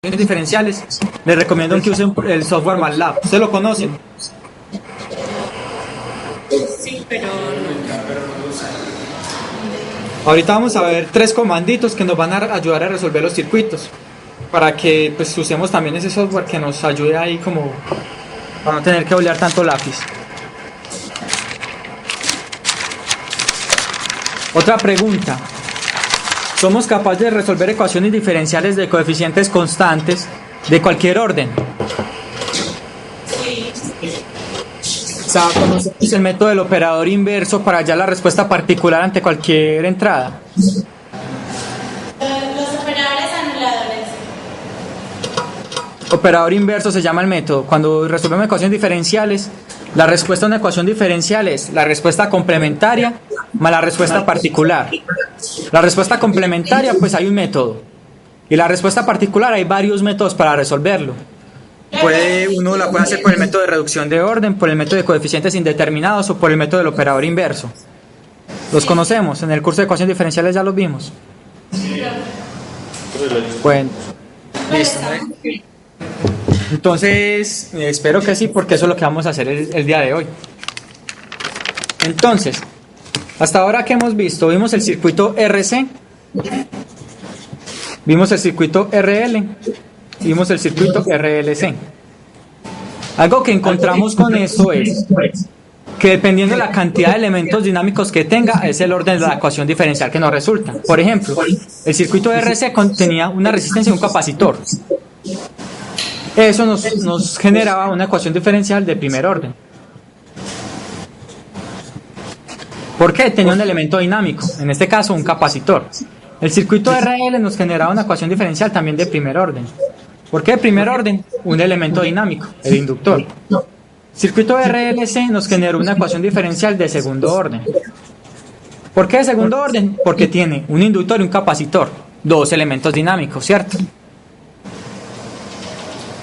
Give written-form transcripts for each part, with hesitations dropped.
diferenciales, les recomiendo que usen el software MATLAB. ¿Ustedes lo conocen? Sí, pero no. Ahorita vamos a ver 3 comanditos que nos van a ayudar a resolver los circuitos, para que pues usemos también ese software que nos ayude ahí como para no tener que olear tanto lápiz. Otra pregunta: ¿somos capaces de resolver ecuaciones diferenciales de coeficientes constantes de cualquier orden? Sí. O sea, ¿conocemos el método del operador inverso para hallar la respuesta particular ante cualquier entrada? Los operadores anuladores. Operador inverso se llama el método. Cuando resolvemos ecuaciones diferenciales, la respuesta a una ecuación diferencial es la respuesta complementaria más la respuesta particular. La respuesta complementaria, pues hay un método. Y la respuesta particular, hay varios métodos para resolverlo. Uno la puede hacer por el método de reducción de orden, por el método de coeficientes indeterminados o por el método del operador inverso. ¿Los conocemos? En el curso de ecuaciones diferenciales ya los vimos. Bueno, listo. Entonces, espero que sí, porque eso es lo que vamos a hacer el día de hoy. Entonces, hasta ahora que hemos visto, vimos el circuito RC, vimos el circuito RL, vimos el circuito RLC. Algo que encontramos con esto es que dependiendo de la cantidad de elementos dinámicos que tenga, es el orden de la ecuación diferencial que nos resulta. Por ejemplo, el circuito RC contenía una resistencia y un capacitor. Eso nos generaba una ecuación diferencial de primer orden. ¿Por qué? Tenía un elemento dinámico, en este caso un capacitor. El circuito RL nos generaba una ecuación diferencial también de primer orden. ¿Por qué de primer orden? Un elemento dinámico, el inductor. El circuito RLC nos generó una ecuación diferencial de segundo orden. ¿Por qué de segundo orden? Porque tiene un inductor y un capacitor, dos elementos dinámicos, ¿cierto?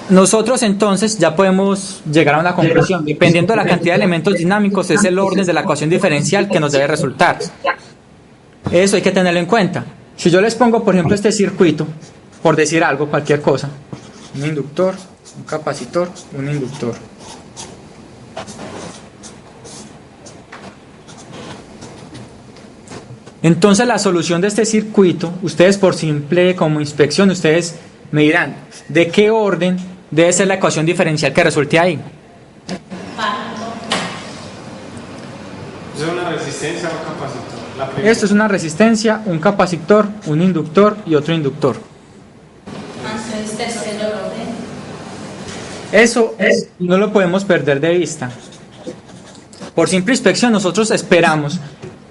Nosotros entonces ya podemos llegar a una conclusión. Dependiendo de la cantidad de elementos dinámicos es el orden de la ecuación diferencial que nos debe resultar. Eso hay que tenerlo en cuenta. Si yo les pongo, por ejemplo, este circuito, por decir algo, cualquier cosa, un inductor, un capacitor, un inductor. Entonces la solución de este circuito, ustedes por simple como inspección, ustedes me dirán, ¿de qué orden debe ser la ecuación diferencial que resulte ahí? ¿Es una resistencia o un capacitor? Esto es una resistencia, un capacitor, un inductor y otro inductor. Entonces, tercer orden. Eso no lo podemos perder de vista. Por simple inspección nosotros esperamos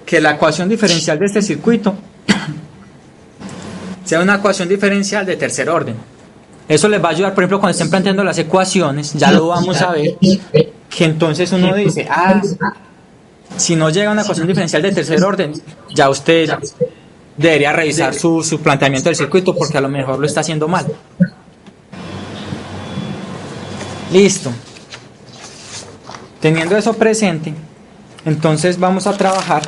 que la ecuación diferencial de este circuito sea una ecuación diferencial de tercer orden. Eso les va a ayudar, por ejemplo, cuando estén planteando las ecuaciones, ya lo vamos a ver, que entonces uno dice, si no llega a una ecuación diferencial de tercer orden, ya usted debería revisar su planteamiento del circuito, porque a lo mejor lo está haciendo mal. Listo. Teniendo eso presente, entonces vamos a trabajar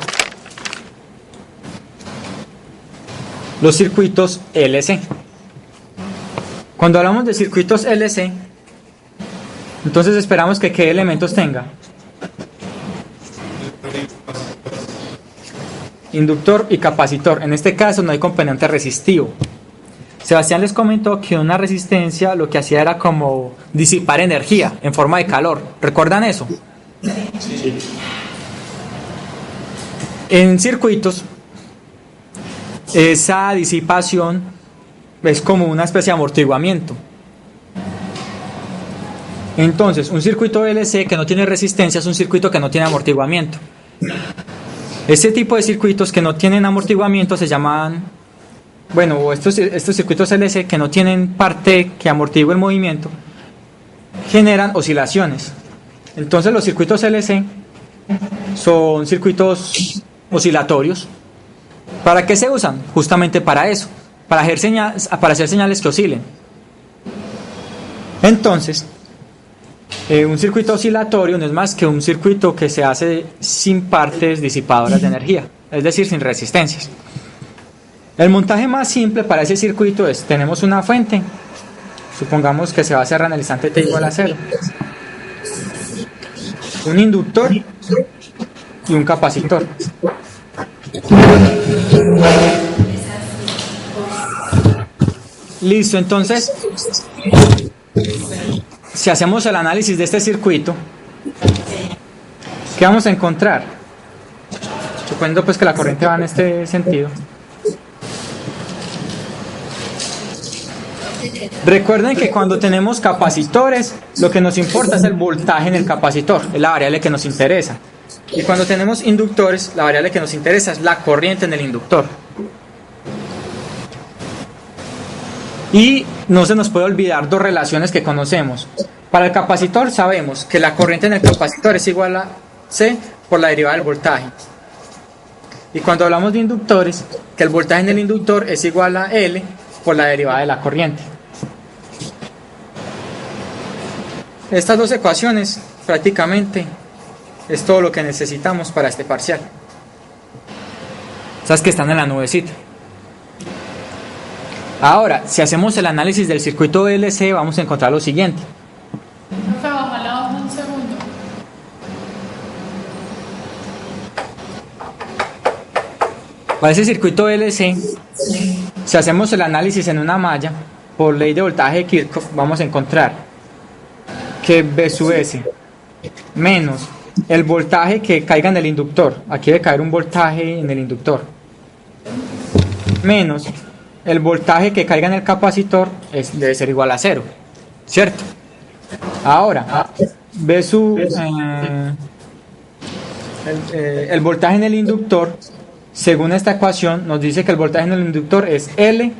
los circuitos LC. Cuando hablamos de circuitos LC, entonces esperamos que qué elementos tenga. Inductor y capacitor. En este caso no hay componente resistivo. Sebastián les comentó que una resistencia lo que hacía era como disipar energía en forma de calor. ¿Recuerdan eso? Sí. En circuitos, esa disipación es como una especie de amortiguamiento. Entonces, un circuito LC que no tiene resistencia es un circuito que no tiene amortiguamiento. Este tipo de circuitos que no tienen amortiguamiento se llaman, estos circuitos LC que no tienen parte que amortigue el movimiento, generan oscilaciones. Entonces los circuitos LC son circuitos oscilatorios. ¿Para qué se usan? Justamente para eso, para hacer señales que oscilen. Entonces, un circuito oscilatorio no es más que un circuito que se hace sin partes disipadoras de energía, es decir, sin resistencias. El montaje más simple para ese circuito es, tenemos una fuente Supongamos que se va a cerrar en el instante t igual a 0. Un inductor y un capacitor. Listo, entonces, si hacemos el análisis de este circuito, ¿qué vamos a encontrar? Suponiendo pues que la corriente va en este sentido. Recuerden que cuando tenemos capacitores, lo que nos importa es el voltaje en el capacitor, es la variable que nos interesa. Y cuando tenemos inductores, la variable que nos interesa es la corriente en el inductor. Y no se nos puede olvidar dos relaciones que conocemos. Para el capacitor sabemos que la corriente en el capacitor es igual a C por la derivada del voltaje. Y cuando hablamos de inductores, que el voltaje en el inductor es igual a L por la derivada de la corriente. Estas dos ecuaciones prácticamente es todo lo que necesitamos para este parcial. Esas que están en la nubecita. Ahora, si hacemos el análisis del circuito VLC, vamos a encontrar lo siguiente. Profe, baja la hoja un segundo. Para ese circuito VLC, si hacemos el análisis en una malla, por ley de voltaje de Kirchhoff, vamos a encontrar que V sub S menos el voltaje que caiga en el inductor. Aquí debe caer un voltaje en el inductor. Menos el voltaje que caiga en el capacitor debe ser igual a 0, ¿cierto? Ahora, V sub el voltaje en el inductor, según esta ecuación, nos dice que el voltaje en el inductor es L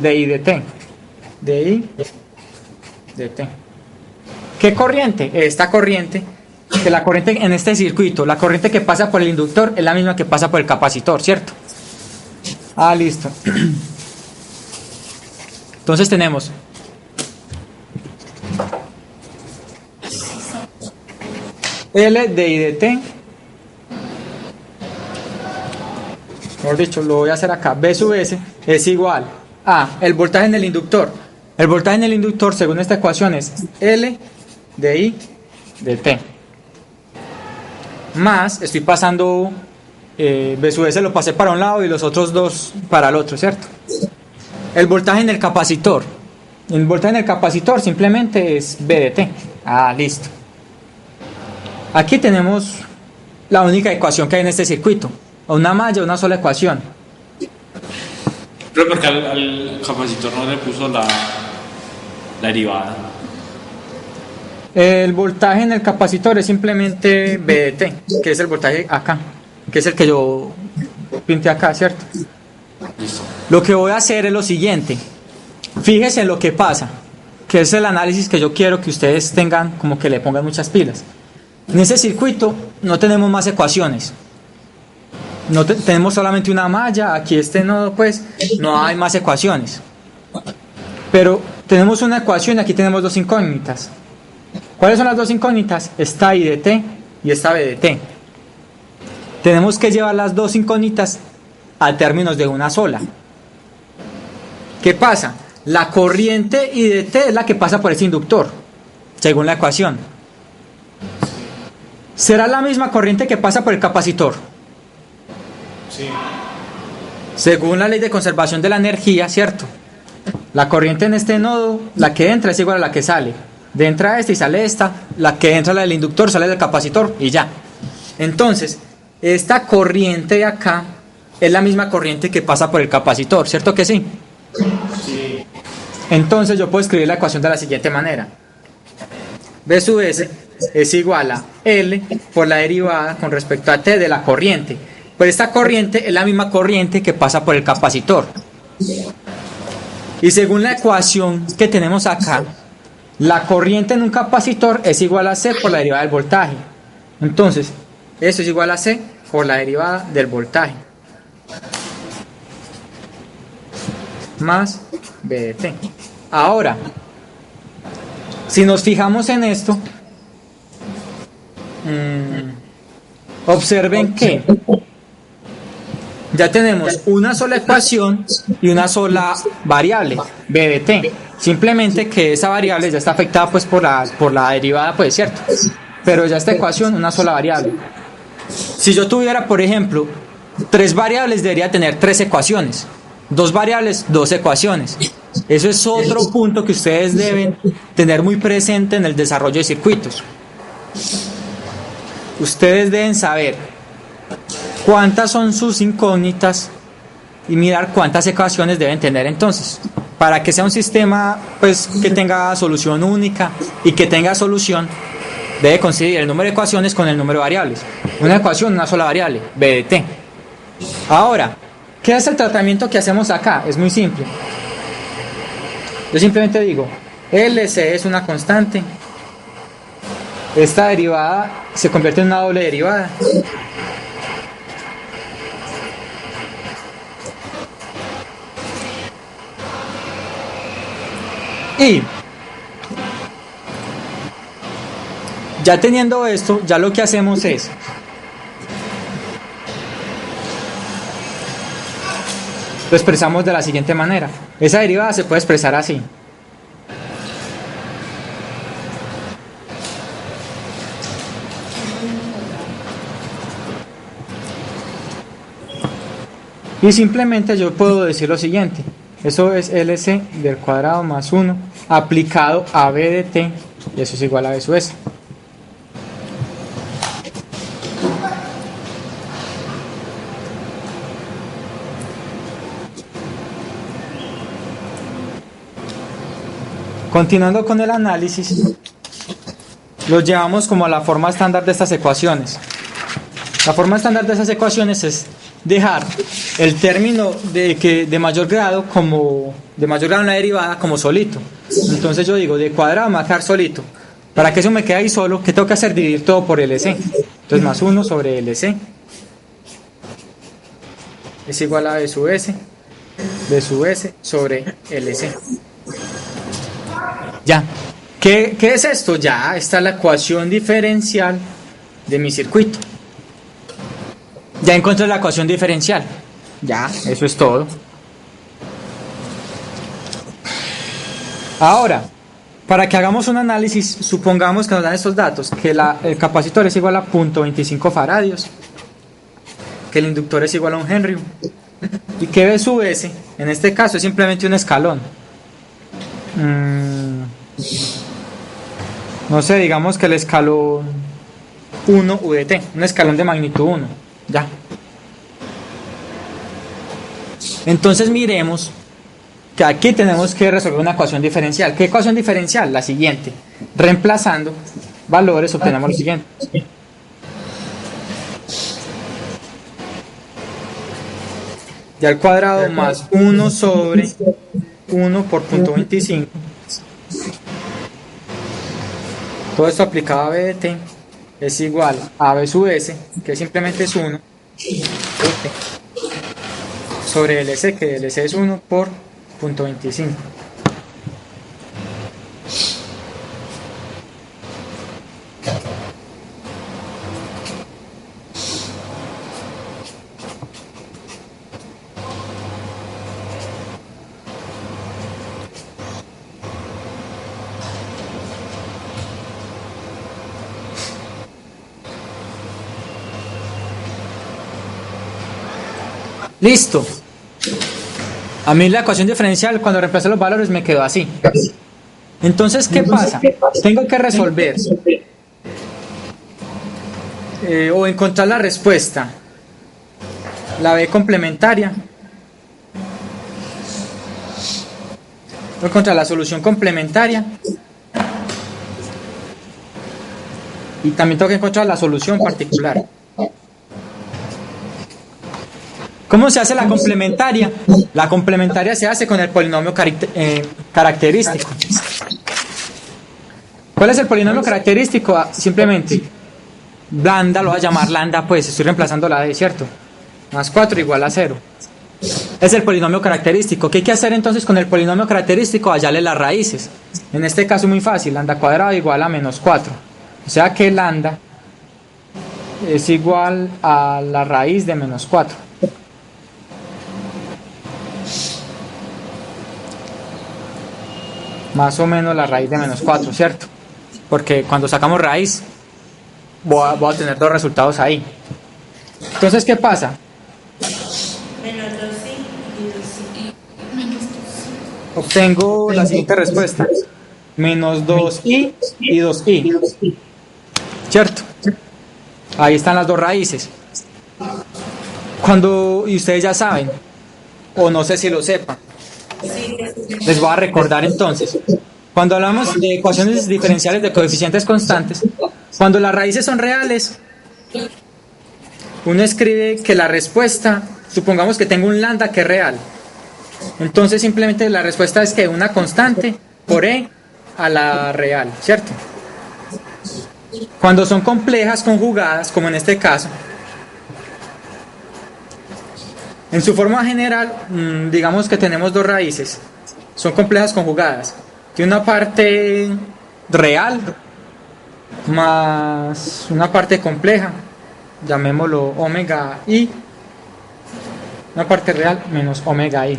de I de T. De I de T. ¿Qué corriente? Esta corriente, que la corriente en este circuito, la corriente que pasa por el inductor es la misma que pasa por el capacitor, ¿cierto? Ah, listo. Entonces tenemos L de I de T, mejor dicho, lo voy a hacer acá, V sub S es igual a el voltaje en el inductor. El voltaje en el inductor, según esta ecuación, es L de I de T. Más, estoy pasando, V sub S lo pasé para un lado y los otros dos para el otro, ¿cierto? El voltaje en el capacitor. El voltaje en el capacitor simplemente es V de T. Ah, listo. Aquí tenemos la única ecuación que hay en este circuito. Una malla, una sola ecuación. Pero porque al capacitor no le puso la derivada. El voltaje en el capacitor es simplemente V de T, que es el voltaje acá, que es el que yo pinté acá, ¿cierto? Listo. Lo que voy a hacer es lo siguiente. Fíjese en lo que pasa, que es el análisis que yo quiero que ustedes tengan, como que le pongan muchas pilas. En ese circuito no tenemos más ecuaciones. No tenemos solamente una malla, aquí este nodo, pues no hay más ecuaciones. Pero tenemos una ecuación y aquí tenemos dos incógnitas. ¿Cuáles son las dos incógnitas? Esta I de T y esta V de T. Tenemos que llevar las dos incógnitas a términos de una sola. ¿Qué pasa? La corriente I de T es la que pasa por ese inductor, según la ecuación. ¿Será la misma corriente que pasa por el capacitor? Sí. Según la ley de conservación de la energía, ¿cierto? La corriente en este nodo, la que entra es igual a la que sale. De entra esta y sale esta, la que entra la del inductor sale del capacitor y ya. Entonces, esta corriente de acá es la misma corriente que pasa por el capacitor, ¿cierto que sí? Sí. Entonces yo puedo escribir la ecuación de la siguiente manera. V sub S es igual a L por la derivada con respecto a T de la corriente. Pues esta corriente es la misma corriente que pasa por el capacitor. Y según la ecuación que tenemos acá, la corriente en un capacitor es igual a C por la derivada del voltaje. Entonces, eso es igual a C por la derivada del voltaje. Más V de T. Ahora, si nos fijamos en esto, observen que ya tenemos una sola ecuación y una sola variable, b de t. Simplemente que esa variable ya está afectada pues por la derivada, pues, ¿cierto? Pero ya esta ecuación, una sola variable. Si yo tuviera, por ejemplo, 3 variables, debería tener 3 ecuaciones. 2 variables, 2 ecuaciones. Eso es otro punto que ustedes deben tener muy presente en el desarrollo de circuitos. Ustedes deben saber cuántas son sus incógnitas y mirar cuántas ecuaciones deben tener entonces, para que sea un sistema pues que tenga solución única y que tenga solución. Debe coincidir el número de ecuaciones con el número de variables. Una ecuación, una sola variable, b de t. Ahora, ¿qué es el tratamiento que hacemos acá? Es muy simple. Yo simplemente digo, LC es una constante. Esta derivada se convierte en una doble derivada. Y ya teniendo esto, ya lo que hacemos es lo expresamos de la siguiente manera. Esa derivada se puede expresar así. Y simplemente yo puedo decir lo siguiente. Eso es LC del cuadrado más 1 aplicado a B de t, y eso es igual a B sub S. Continuando con el análisis, lo llevamos como a la forma estándar de estas ecuaciones. La forma estándar de esas ecuaciones es dejar el término de mayor grado en la derivada como solito. Entonces yo digo, de cuadrado me va a quedar solito. Para que eso me quede ahí solo, ¿qué tengo que hacer? Dividir todo por LC. Entonces más 1 sobre LC es igual a B sub S sobre LC. Ya. ¿Qué es esto? Ya está la ecuación diferencial de mi circuito. Ya encontré la ecuación diferencial. Ya, eso es todo. Ahora, para que hagamos un análisis, supongamos que nos dan estos datos, que el capacitor es igual a 0.25 faradios, que el inductor es igual a 1 Henry, y que B sub S, en este caso, es simplemente un escalón. No sé, digamos que el escalón 1 UDT, un escalón de magnitud 1. Ya. Entonces miremos que aquí tenemos que resolver una ecuación diferencial. ¿Qué ecuación diferencial? La siguiente. Reemplazando valores obtenemos lo siguiente. Y al cuadrado más 1 sobre 1 por 0.25. Todo esto aplicado a B de t es igual a B sub S, que simplemente es 1, sobre LC, que LC es 1 por 0.25. Listo. A mí la ecuación diferencial cuando reemplacé los valores me quedó así. Entonces, ¿qué pasa? Tengo que resolver o encontrar la respuesta. La B complementaria. Voy a encontrar la solución complementaria. Y también tengo que encontrar la solución particular. ¿Cómo se hace la complementaria? La complementaria se hace con el polinomio característico. ¿Cuál es el polinomio característico? Simplemente lambda, lo voy a llamar lambda, pues estoy reemplazando la d, ¿cierto? Más 4 igual a 0. Es el polinomio característico. ¿Qué hay que hacer entonces con el polinomio característico? Hallarle las raíces. En este caso muy fácil, lambda cuadrado igual a menos 4. O sea que lambda es igual a la raíz de menos 4. más o menos la raíz de menos 4, ¿cierto? Porque cuando sacamos raíz voy a tener dos resultados ahí. Entonces, ¿qué pasa? Menos 2i y 2i. Obtengo la siguiente respuesta: menos 2i y 2i, ¿cierto? Ahí están las dos raíces. Y ustedes ya saben, o no sé si lo sepan, les voy a recordar entonces. Cuando hablamos de ecuaciones diferenciales de coeficientes constantes, cuando las raíces son reales, uno escribe que la respuesta, supongamos que tengo un lambda que es real, entonces simplemente la respuesta es que una constante por e a la real, ¿cierto? Cuando son complejas conjugadas, como en este caso, en su forma general, digamos que tenemos dos raíces, son complejas conjugadas, tiene una parte real más una parte compleja, llamémoslo omega i, una parte real menos omega i,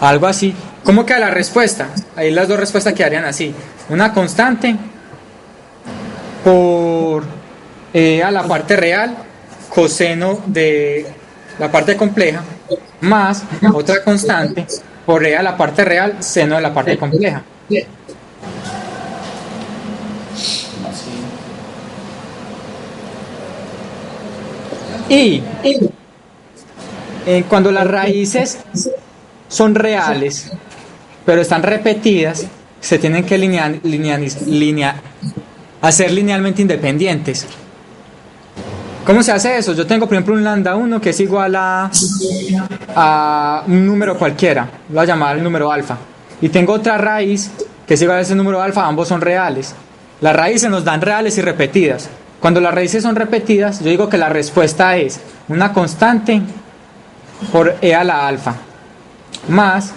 algo así. ¿Cómo queda la respuesta? Ahí las dos respuestas quedarían así: una constante por e a la parte real coseno de la parte compleja más otra constante por e a la parte real seno de la parte compleja. Y cuando las raíces son reales pero están repetidas, se tienen que hacer linealmente independientes. ¿Cómo se hace eso? Yo tengo, por ejemplo, un lambda 1 que es igual a un número cualquiera, lo voy a llamar el número alfa, y tengo otra raíz que es igual a ese número alfa, ambos son reales. Las raíces nos dan reales y repetidas. Cuando las raíces son repetidas, yo digo que la respuesta es una constante por e a la alfa más,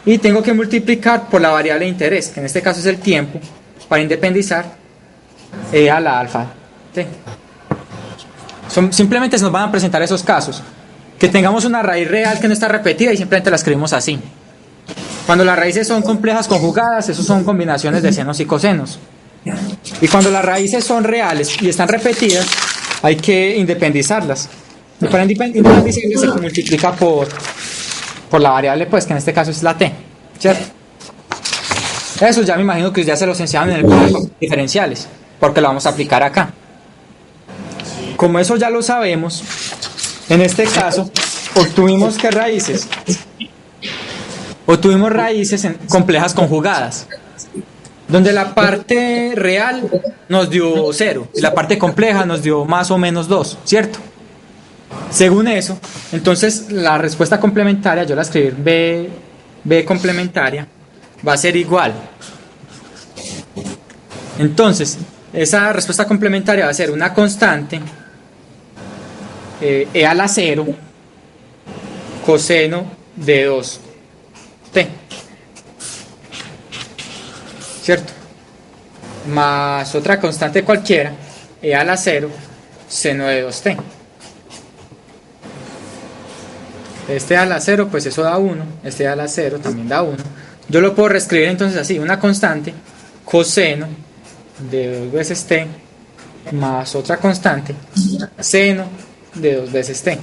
y tengo que multiplicar por la variable de interés, que en este caso es el tiempo, para independizar e a la alfa. ¿Sí? Simplemente se nos van a presentar esos casos, que tengamos una raíz real que no está repetida y simplemente la escribimos así. Cuando las raíces son complejas conjugadas, esos son combinaciones de senos y cosenos. Y cuando las raíces son reales y están repetidas, hay que independizarlas. Y para independizarlas se multiplica por la variable, pues, que en este caso es la t, ¿cierto? Eso ya me imagino que ya se los enseñaron en el curso de diferenciales, porque lo vamos a aplicar acá. Como eso ya lo sabemos, en este caso obtuvimos ¿qué raíces? Obtuvimos raíces complejas conjugadas, donde la parte real nos dio 0 y la parte compleja nos dio más o menos 2, ¿cierto? Según eso, entonces la respuesta complementaria, yo la escribí b complementaria, va a ser igual. Entonces, esa respuesta complementaria va a ser una constante e a la 0 coseno de 2t, ¿cierto? Más otra constante cualquiera, e a la 0 seno de 2t. Este a la 0, pues eso da 1, este a la 0 también da 1. Yo lo puedo reescribir entonces así: una constante coseno de 2 veces t más otra constante seno de 2 veces t.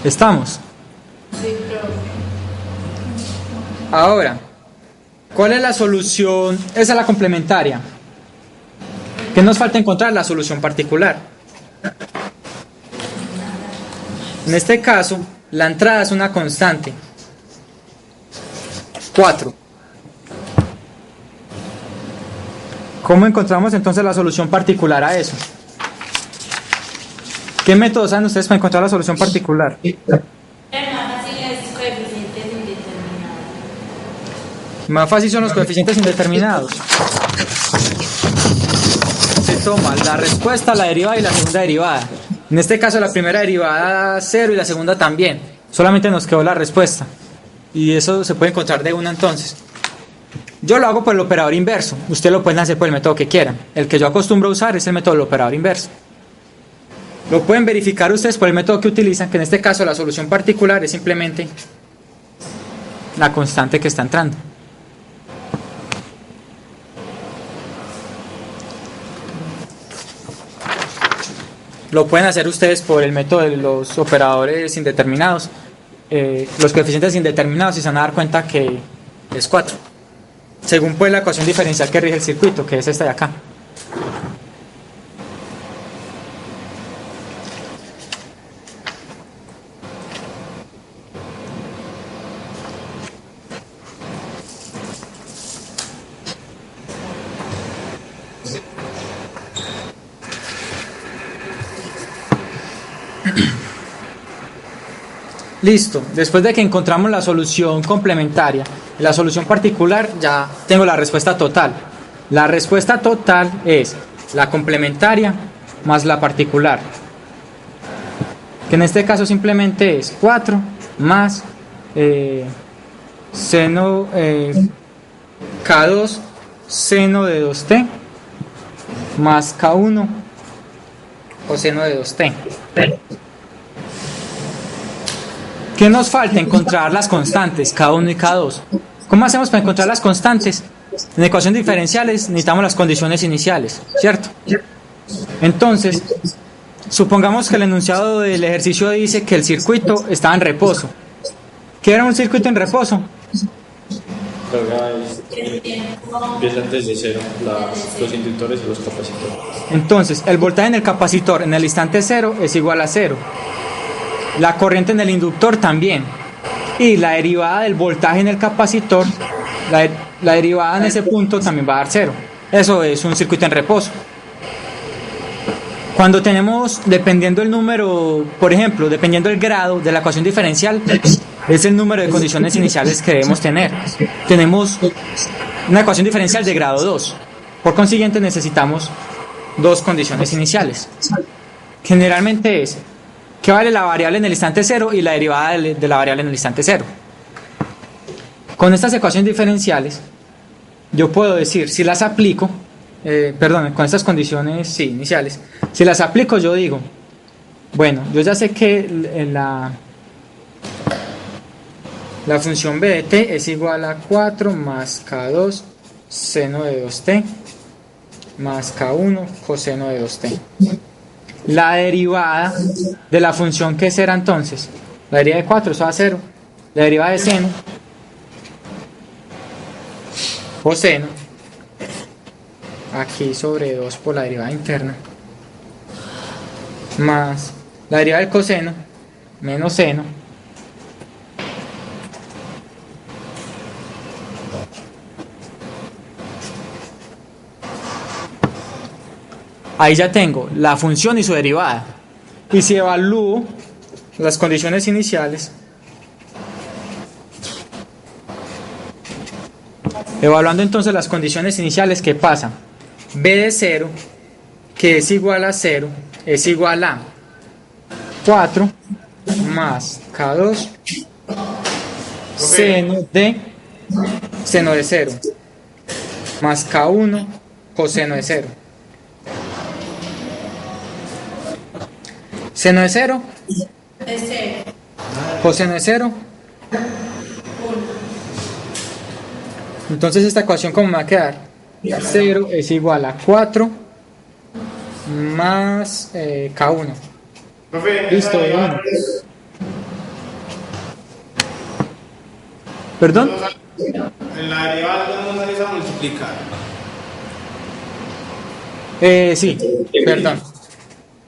¿Estamos? Sí, profe. Ahora, ¿cuál es la solución? Esa es la complementaria. ¿Qué nos falta encontrar? La solución particular. En este caso, la entrada es una constante, 4. ¿Cómo encontramos entonces la solución particular a eso? ¿Qué métodos saben ustedes para encontrar la solución particular? Más fácil son los coeficientes indeterminados. Se toma la respuesta, la derivada y la segunda derivada. En este caso la primera derivada da 0 y la segunda también. Solamente nos quedó la respuesta. Y eso se puede encontrar de una entonces. Yo lo hago por el operador inverso. Ustedes lo pueden hacer por el método que quieran. El que yo acostumbro a usar es el método del operador inverso. Lo pueden verificar ustedes por el método que utilizan, que en este caso la solución particular es simplemente la constante que está entrando. Lo pueden hacer ustedes por el método de los operadores indeterminados, los coeficientes indeterminados, y se van a dar cuenta que es 4. Según pues la ecuación diferencial que rige el circuito, que es esta de acá. Listo, después de que encontramos la solución complementaria y la solución particular, ya tengo la respuesta total. La respuesta total es la complementaria más la particular, que en este caso simplemente es 4 más seno K2 seno de 2t más K1 coseno de 2t. ¿Qué nos falta? Encontrar las constantes, K1 y K2. ¿Cómo hacemos para encontrar las constantes? En ecuaciones diferenciales necesitamos las condiciones iniciales, ¿cierto? Entonces, supongamos que el enunciado del ejercicio dice que el circuito estaba en reposo. ¿Qué era un circuito en reposo? Empieza antes de cero, los inductores y los capacitores. Entonces, el voltaje en el capacitor en el instante cero es igual a 0. La corriente en el inductor también. Y la derivada del voltaje en el capacitor, la derivada en ese punto también va a dar 0. Eso es un circuito en reposo. Cuando tenemos, dependiendo el número, por ejemplo, dependiendo el grado de la ecuación diferencial, es el número de condiciones iniciales que debemos tener. Tenemos una ecuación diferencial de grado 2. Por consiguiente necesitamos 2 condiciones iniciales. Generalmente es ¿qué vale la variable en el instante 0 y la derivada de la variable en el instante 0? Con estas ecuaciones diferenciales, yo puedo decir, si las aplico, con estas condiciones iniciales, si las aplico, yo digo, bueno, yo ya sé que la función b de t es igual a 4 más k2 seno de 2t más k1 coseno de 2t. La derivada de la función, ¿qué será entonces? La derivada de 4, eso va a 0. La derivada de seno, coseno, aquí sobre 2 por la derivada interna, más la derivada del coseno, menos seno, ahí ya tengo la función y su derivada. Y si evalúo las condiciones iniciales, evaluando entonces las condiciones iniciales, ¿qué pasa? B de 0, que es igual a 0, es igual a 4 más K2 seno de 0 más K1 coseno de 0. Seno de 0, Es 0. coseno de 0. Entonces esta ecuación, ¿cómo me va a quedar? 0 es igual a 4 más K1. Listo, de 1. ¿Perdón? En la derivada no sale a multiplicar. Sí, perdón.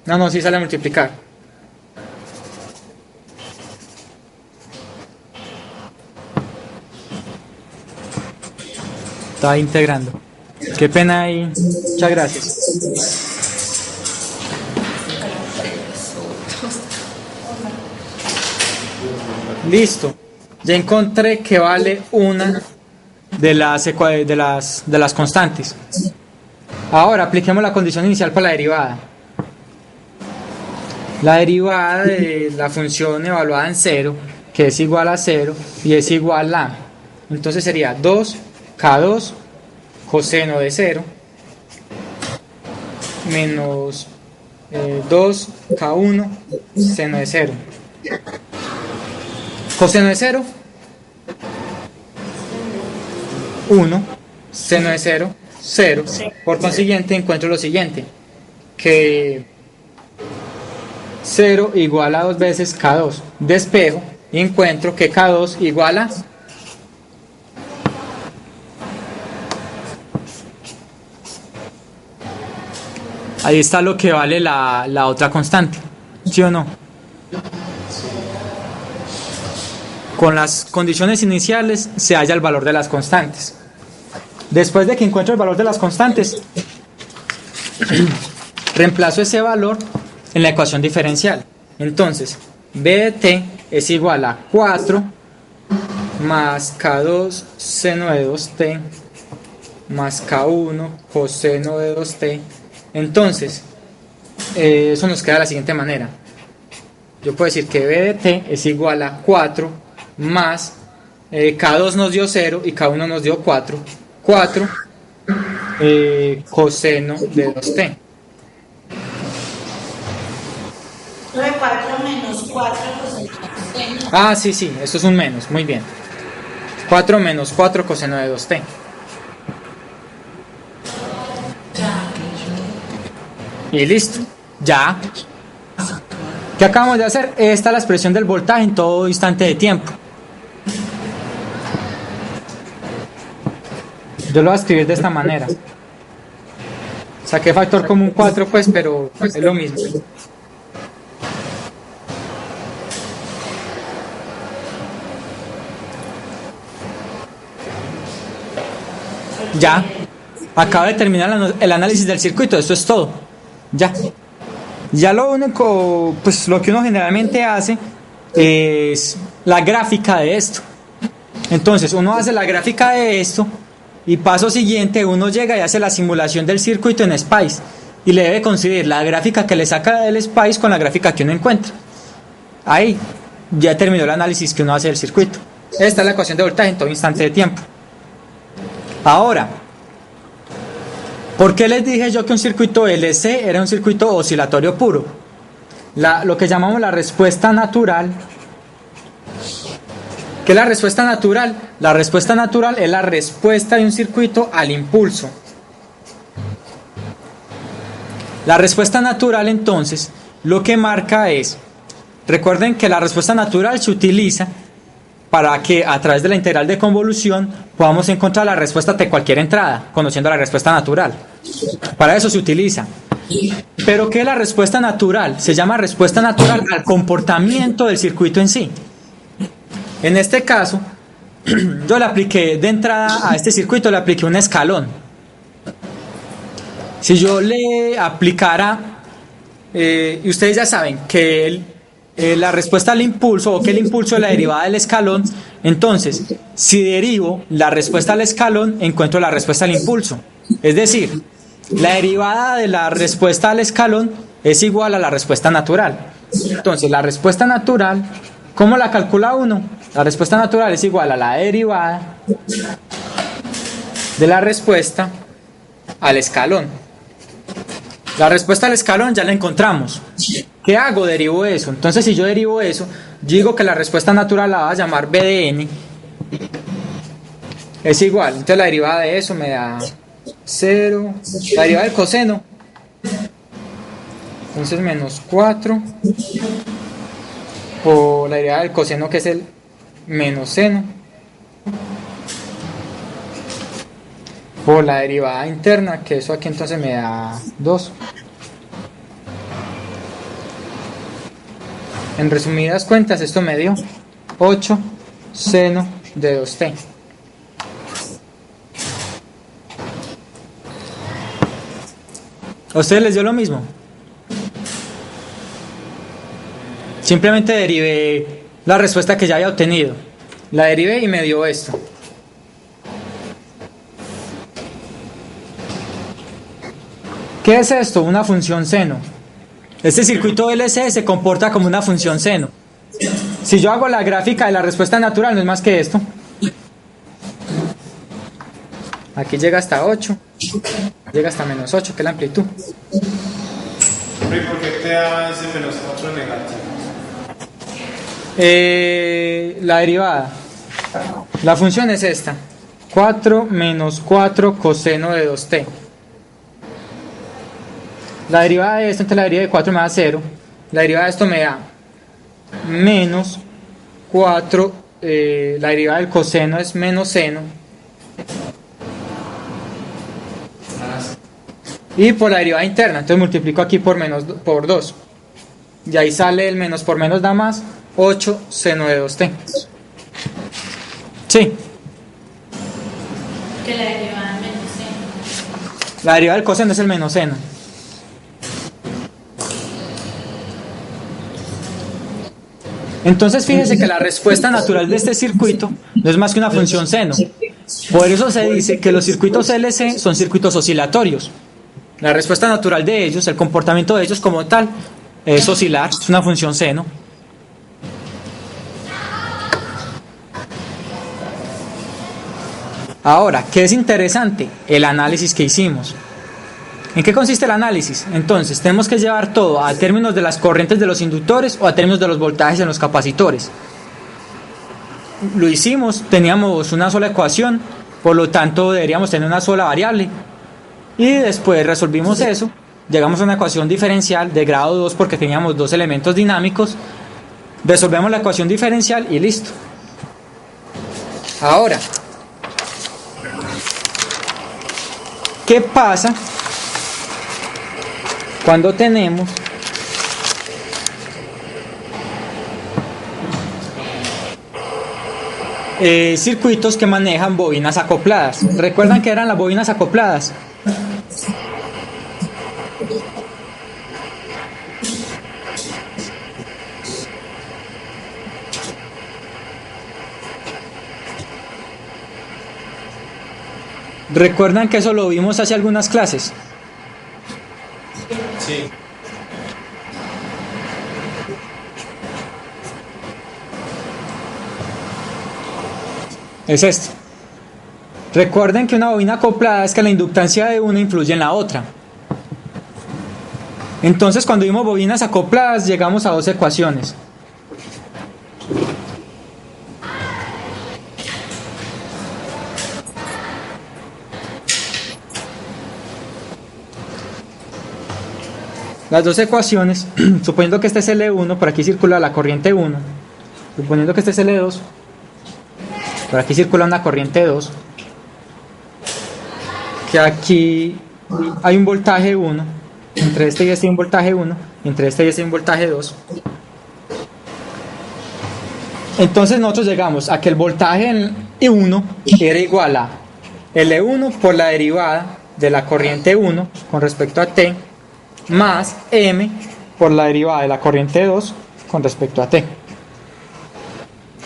No, sí sale a multiplicar. Estaba integrando. Qué pena ahí. Muchas gracias. Listo. Ya encontré que vale una de las constantes. Ahora apliquemos la condición inicial para la derivada. La derivada de la función evaluada en 0, que es igual a 0 y es igual a, entonces sería 2 K2 coseno de 0 menos 2K1 seno de 0. Coseno de 0, 1, seno de 0, 0. Por consiguiente encuentro lo siguiente, que 0 igual a 2 veces K2. Despejo y encuentro que K2 igual a ahí está lo que vale la otra constante, ¿sí o no? Con las condiciones iniciales se halla el valor de las constantes. Después de que encuentro el valor de las constantes, reemplazo ese valor en la ecuación diferencial. Entonces, b de t es igual a 4 más K2 seno de 2t más K1 coseno de 2t. Entonces, eso nos queda de la siguiente manera. Yo puedo decir que b de t es igual a 4 más K2 nos dio 0 y K1 nos dio 4. 4 coseno de 2t. 4 menos 4 coseno de 2t. Ah, sí, eso es un menos, muy bien. 4 menos 4 coseno de 2t. Y listo, ya. ¿Qué acabamos de hacer? Esta es la expresión del voltaje en todo instante de tiempo. Yo lo voy a escribir de esta manera. Saqué factor común 4 pues, pero es lo mismo. Ya. Acabo de terminar el análisis del circuito, esto es todo. Ya lo único, pues lo que uno generalmente hace es la gráfica de esto. Entonces uno hace la gráfica de esto y paso siguiente uno llega y hace la simulación del circuito en SPICE y le debe coincidir la gráfica que le saca del SPICE con la gráfica que uno encuentra. Ahí ya terminó el análisis que uno hace del circuito. Esta es la ecuación de voltaje en todo instante de tiempo. Ahora, ¿por qué les dije yo que un circuito LC era un circuito oscilatorio puro? Lo que llamamos la respuesta natural. ¿Qué es la respuesta natural? La respuesta natural es la respuesta de un circuito al impulso. La respuesta natural, entonces, lo que marca es, recuerden que la respuesta natural se utiliza para que a través de la integral de convolución podamos encontrar la respuesta de cualquier entrada, conociendo la respuesta natural. Para eso se utiliza. ¿Pero qué es la respuesta natural? Se llama respuesta natural al comportamiento del circuito en sí. En este caso, yo le apliqué de entrada a este circuito, le apliqué un escalón. Si yo le aplicara, y ustedes ya saben que la respuesta al impulso, o que el impulso es la derivada del escalón, entonces, si derivo la respuesta al escalón, encuentro la respuesta al impulso. Es decir, la derivada de la respuesta al escalón es igual a la respuesta natural. Entonces, la respuesta natural, ¿cómo la calcula uno? La respuesta natural es igual a la derivada de la respuesta al escalón. La respuesta al escalón ya la encontramos. ¿Qué hago? Derivo eso. Entonces, si yo derivo eso, digo que la respuesta natural la voy a llamar B de n. Es igual. Entonces, la derivada de eso me da 0. La derivada del coseno. Entonces, menos 4. O la derivada del coseno, que es el menos seno. Por la derivada interna, que eso aquí entonces me da 2. En resumidas cuentas, esto me dio 8 seno de 2t. ¿A ustedes les dio lo mismo? Simplemente derivé la respuesta que ya había obtenido. La derivé y me dio esto. ¿Qué es esto? Una función seno. Este circuito LC se comporta como una función seno. Si yo hago la gráfica de la respuesta natural, no es más que esto. Aquí llega hasta 8, llega hasta menos 8, que es la amplitud. ¿Y por qué te da ese menos 4 negativo? La derivada. La función es esta. 4 menos 4 coseno de 2t. La derivada de esto, entonces la derivada de 4 me da 0. La derivada de esto me da menos 4. La derivada del coseno es menos seno. Y por la derivada interna, entonces multiplico aquí por 2. Y ahí sale el menos por menos da más 8 seno de 2t. Sí. Que la derivada es menos seno. La derivada del coseno es el menos seno. Entonces fíjese que la respuesta natural de este circuito no es más que una función seno. Por eso se dice que los circuitos LC son circuitos oscilatorios. La respuesta natural de ellos, el comportamiento de ellos como tal, es oscilar, es una función seno. Ahora, ¿qué es interesante? El análisis que hicimos. ¿En qué consiste el análisis? Entonces, tenemos que llevar todo a términos de las corrientes de los inductores o a términos de los voltajes en los capacitores. Lo hicimos, teníamos una sola ecuación, por lo tanto deberíamos tener una sola variable. Y después resolvimos eso, llegamos a una ecuación diferencial de grado 2 porque teníamos dos elementos dinámicos. Resolvemos la ecuación diferencial y listo. Ahora, ¿qué pasa cuando tenemos circuitos que manejan bobinas acopladas? ¿Recuerdan que eran las bobinas acopladas? ¿Recuerdan que eso lo vimos hace algunas clases? Sí. Es esto. Recuerden que una bobina acoplada es que la inductancia de una influye en la otra. Entonces, cuando vimos bobinas acopladas, llegamos a dos ecuaciones. Las dos ecuaciones, suponiendo que este es L1, por aquí circula la corriente 1. Suponiendo que este es L2, por aquí circula una corriente 2. Que aquí hay un voltaje 1. Entre este y este hay un voltaje 1. Entre este y este hay un voltaje 2. Entonces nosotros llegamos a que el voltaje 1 era igual a L1 por la derivada de la corriente 1 con respecto a T, más M por la derivada de la corriente 2 con respecto a T.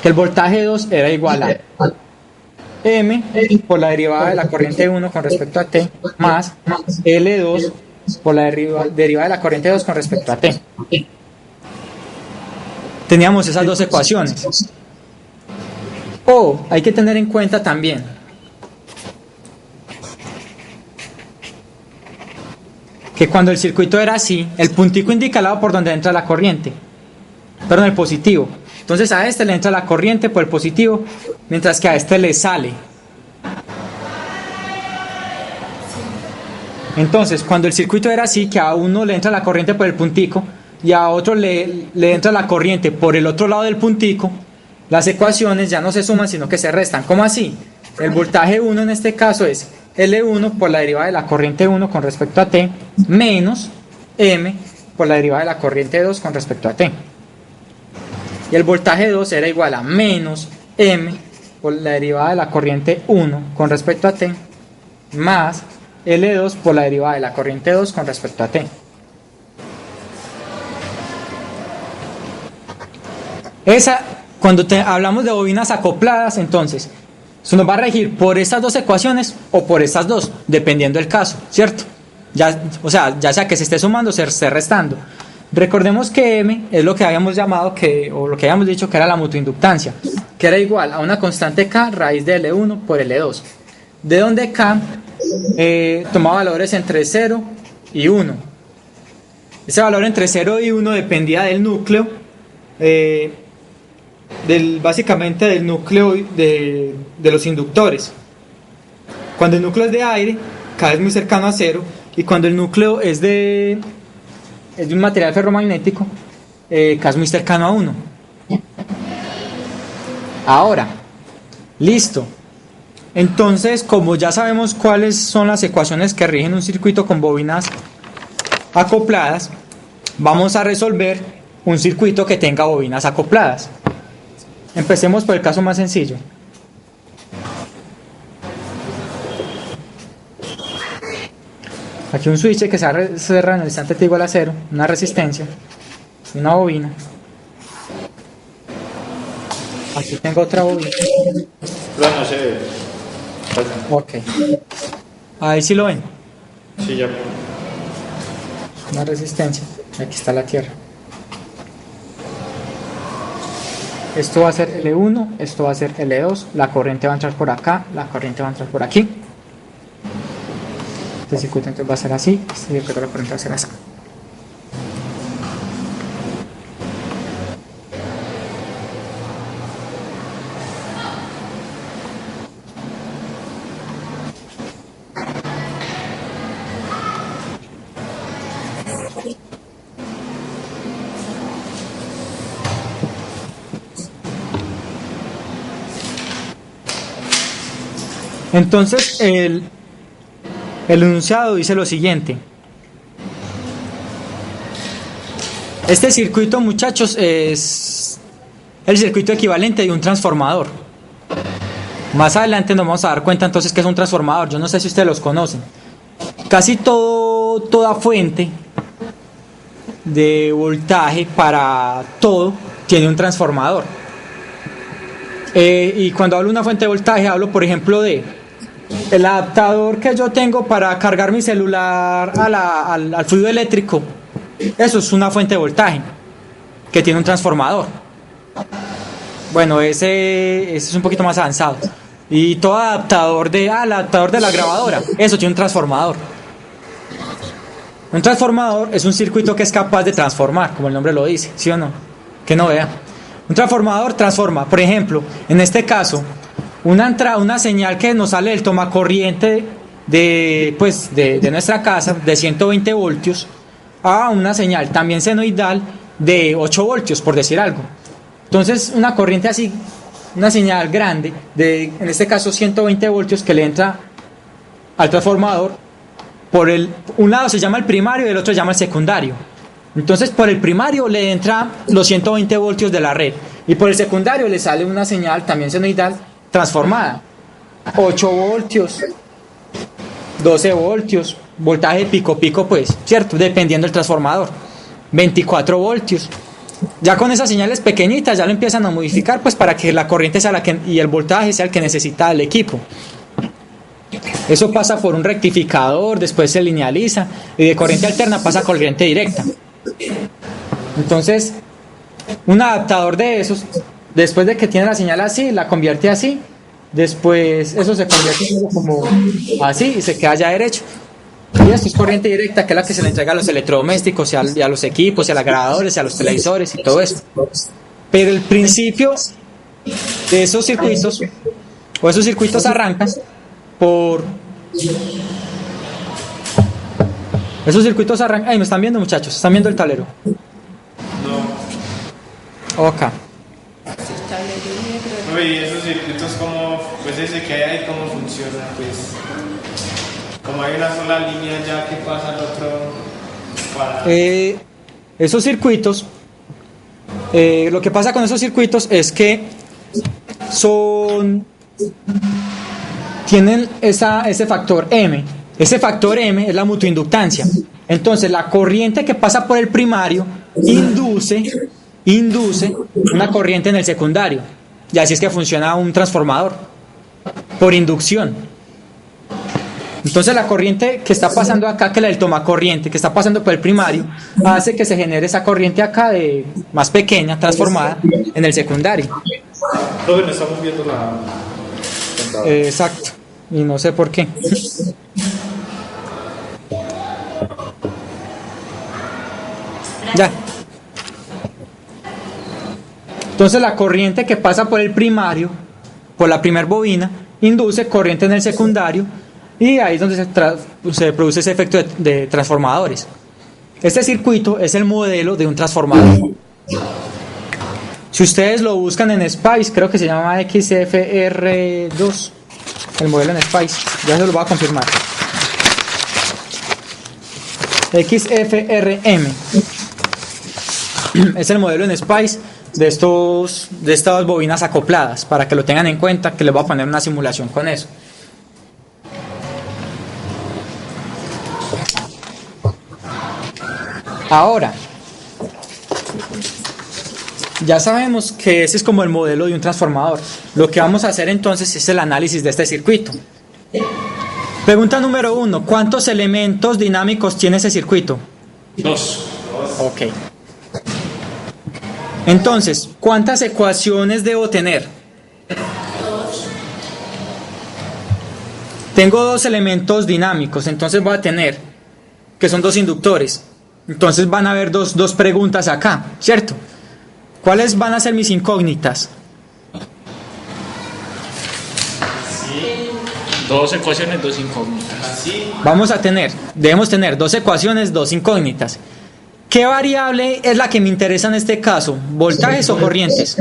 Que el voltaje 2 era igual a M por la derivada de la corriente 1 con respecto a T, más L2 por la derivada de la corriente 2 con respecto a T. Teníamos esas dos ecuaciones. O hay que tener en cuenta también que cuando el circuito era así, el puntico indica el lado por donde entra la corriente, perdón, el positivo. Entonces a este le entra la corriente por el positivo, mientras que a este le sale. Entonces, cuando el circuito era así, que a uno le entra la corriente por el puntico y a otro le entra la corriente por el otro lado del puntico, las ecuaciones ya no se suman, sino que se restan. ¿Cómo así? El voltaje 1 en este caso es L1 por la derivada de la corriente 1 con respecto a T, menos M por la derivada de la corriente 2 con respecto a T. Y el voltaje 2 era igual a menos M por la derivada de la corriente 1 con respecto a T, más L2 por la derivada de la corriente 2 con respecto a T. Cuando hablamos de bobinas acopladas, entonces, se nos va a regir por estas dos ecuaciones o por estas dos, dependiendo del caso, ¿cierto? O sea que se esté sumando o se esté restando. Recordemos que M es lo que habíamos llamado o lo que habíamos dicho que era la mutuoinductancia, que era igual a una constante K raíz de L1 por L2. de donde K tomaba valores entre 0 y 1. Ese valor entre 0 y 1 dependía del núcleo, básicamente del núcleo de los inductores. Cuando el núcleo es de aire, K es muy cercano a 0, y cuando el núcleo es de un material ferromagnético, K es muy cercano a 1. Ahora, listo. Entonces, como ya sabemos cuáles son las ecuaciones que rigen un circuito con bobinas acopladas, vamos a resolver un circuito que tenga bobinas acopladas. Empecemos por el caso más sencillo. Aquí un switch que se cierra en el instante t igual a 0, una resistencia, una bobina. Aquí tengo otra bobina. No se ve. Ok. Ahí sí lo ven. Sí, ya. Una resistencia. Aquí está la tierra. Esto va a ser L1, esto va a ser L2. La corriente va a entrar por acá, la corriente va a entrar por aquí. Este circuito entonces va a ser así, este circuito la corriente va a ser así. Entonces el enunciado dice lo siguiente: este circuito, muchachos, es el circuito equivalente de un transformador. Más adelante nos vamos a dar cuenta entonces que es un transformador. Yo no sé si ustedes los conocen. Casi toda fuente de voltaje para todo tiene un transformador. Y cuando hablo de una fuente de voltaje, hablo por ejemplo de el adaptador que yo tengo para cargar mi celular al fluido eléctrico. Eso es una fuente de voltaje que tiene un transformador. Bueno, ese es un poquito más avanzado. Y todo adaptador el adaptador de la grabadora, eso tiene un transformador. Un transformador es un circuito que es capaz de transformar, como el nombre lo dice, ¿sí o no? Que no vea. Un transformador transforma, por ejemplo, en este caso, una señal que nos sale del tomacorriente de nuestra casa de 120 voltios a una señal también senoidal de 8 voltios, por decir algo. Entonces, una corriente así, una señal grande en este caso 120 voltios que le entra al transformador, un lado se llama el primario y el otro se llama el secundario. Entonces, por el primario le entra los 120 voltios de la red y por el secundario le sale una señal también senoidal transformada, 8 voltios, 12 voltios, voltaje pico pues, ¿cierto? Dependiendo del transformador, 24 voltios. Ya con esas señales pequeñitas ya lo empiezan a modificar pues para que la corriente sea y el voltaje sea el que necesita el equipo. Eso pasa por un rectificador, después se linealiza y de corriente alterna pasa a corriente directa. Entonces, un adaptador de esos, después de que tiene la señal así, la convierte así, después eso se convierte como así y se queda ya derecho. Y esto es corriente directa, que es la que se le entrega a los electrodomésticos y a los equipos, y a los grabadores, y a los televisores y todo eso. Pero el principio de esos circuitos arrancan por... Esos circuitos arrancan... Ay, ¿me están viendo, muchachos? ¿Están viendo el tablero? No. Ok. Y esos circuitos, como, pues ese que hay ahí, ¿cómo funciona? Pues, como hay una sola línea ya que pasa al otro para... Esos circuitos, lo que pasa con esos circuitos es que tienen ese factor M. Ese factor M es la mutuoinductancia. Entonces la corriente que pasa por el primario induce una corriente en el secundario. Y así es que funciona un transformador, por inducción. Entonces la corriente que está pasando acá, que es la del tomacorriente, que está pasando por el primario, hace que se genere esa corriente acá más pequeña, transformada, en el secundario. Profe, no estamos viendo la... Exacto. y no sé por qué. Ya. Entonces la corriente que pasa por el primario, por la primer bobina, induce corriente en el secundario y ahí es donde se produce ese efecto de transformadores. Este circuito es el modelo de un transformador. Si ustedes lo buscan en Spice, creo que se llama XFR2, el modelo en Spice, ya se lo voy a confirmar. XFRM es el modelo en Spice de estas bobinas acopladas, para que lo tengan en cuenta, que les voy a poner una simulación con eso. Ahora, ya sabemos que ese es como el modelo de un transformador. Lo que vamos a hacer entonces es el análisis de este circuito. Pregunta número 1. ¿Cuántos elementos dinámicos tiene ese circuito? 2. Ok. Entonces, ¿cuántas ecuaciones debo tener? Tengo 2 elementos dinámicos, entonces voy a tener, que son 2 inductores. Entonces van a haber dos preguntas acá, ¿cierto? ¿Cuáles van a ser mis incógnitas? 2 ecuaciones, 2 incógnitas. Debemos tener 2 ecuaciones, 2 incógnitas. ¿Qué variable es la que me interesa en este caso? ¿Voltajes o corrientes?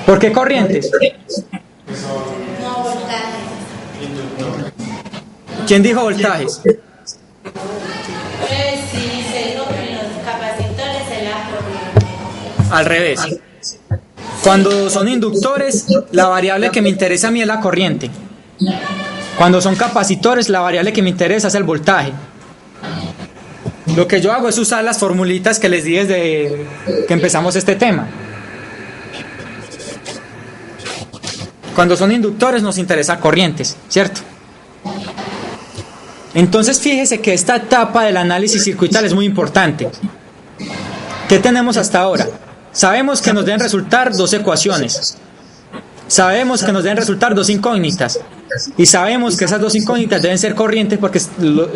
¿Por qué corrientes? No, voltaje. ¿Quién dijo voltajes? Pues si se dijo que los capacitores es la corriente. Al revés. Cuando son inductores, la variable que me interesa a mí es la corriente. Cuando son capacitores, la variable que me interesa es el voltaje. Lo que yo hago es usar las formulitas que les di desde que empezamos este tema. Cuando son inductores nos interesa corrientes, ¿cierto? Entonces fíjese que esta etapa del análisis circuital es muy importante. ¿Qué tenemos hasta ahora? Sabemos que nos deben resultar 2 ecuaciones. Sabemos que nos deben resultar 2 incógnitas. Y sabemos que esas 2 incógnitas deben ser corrientes porque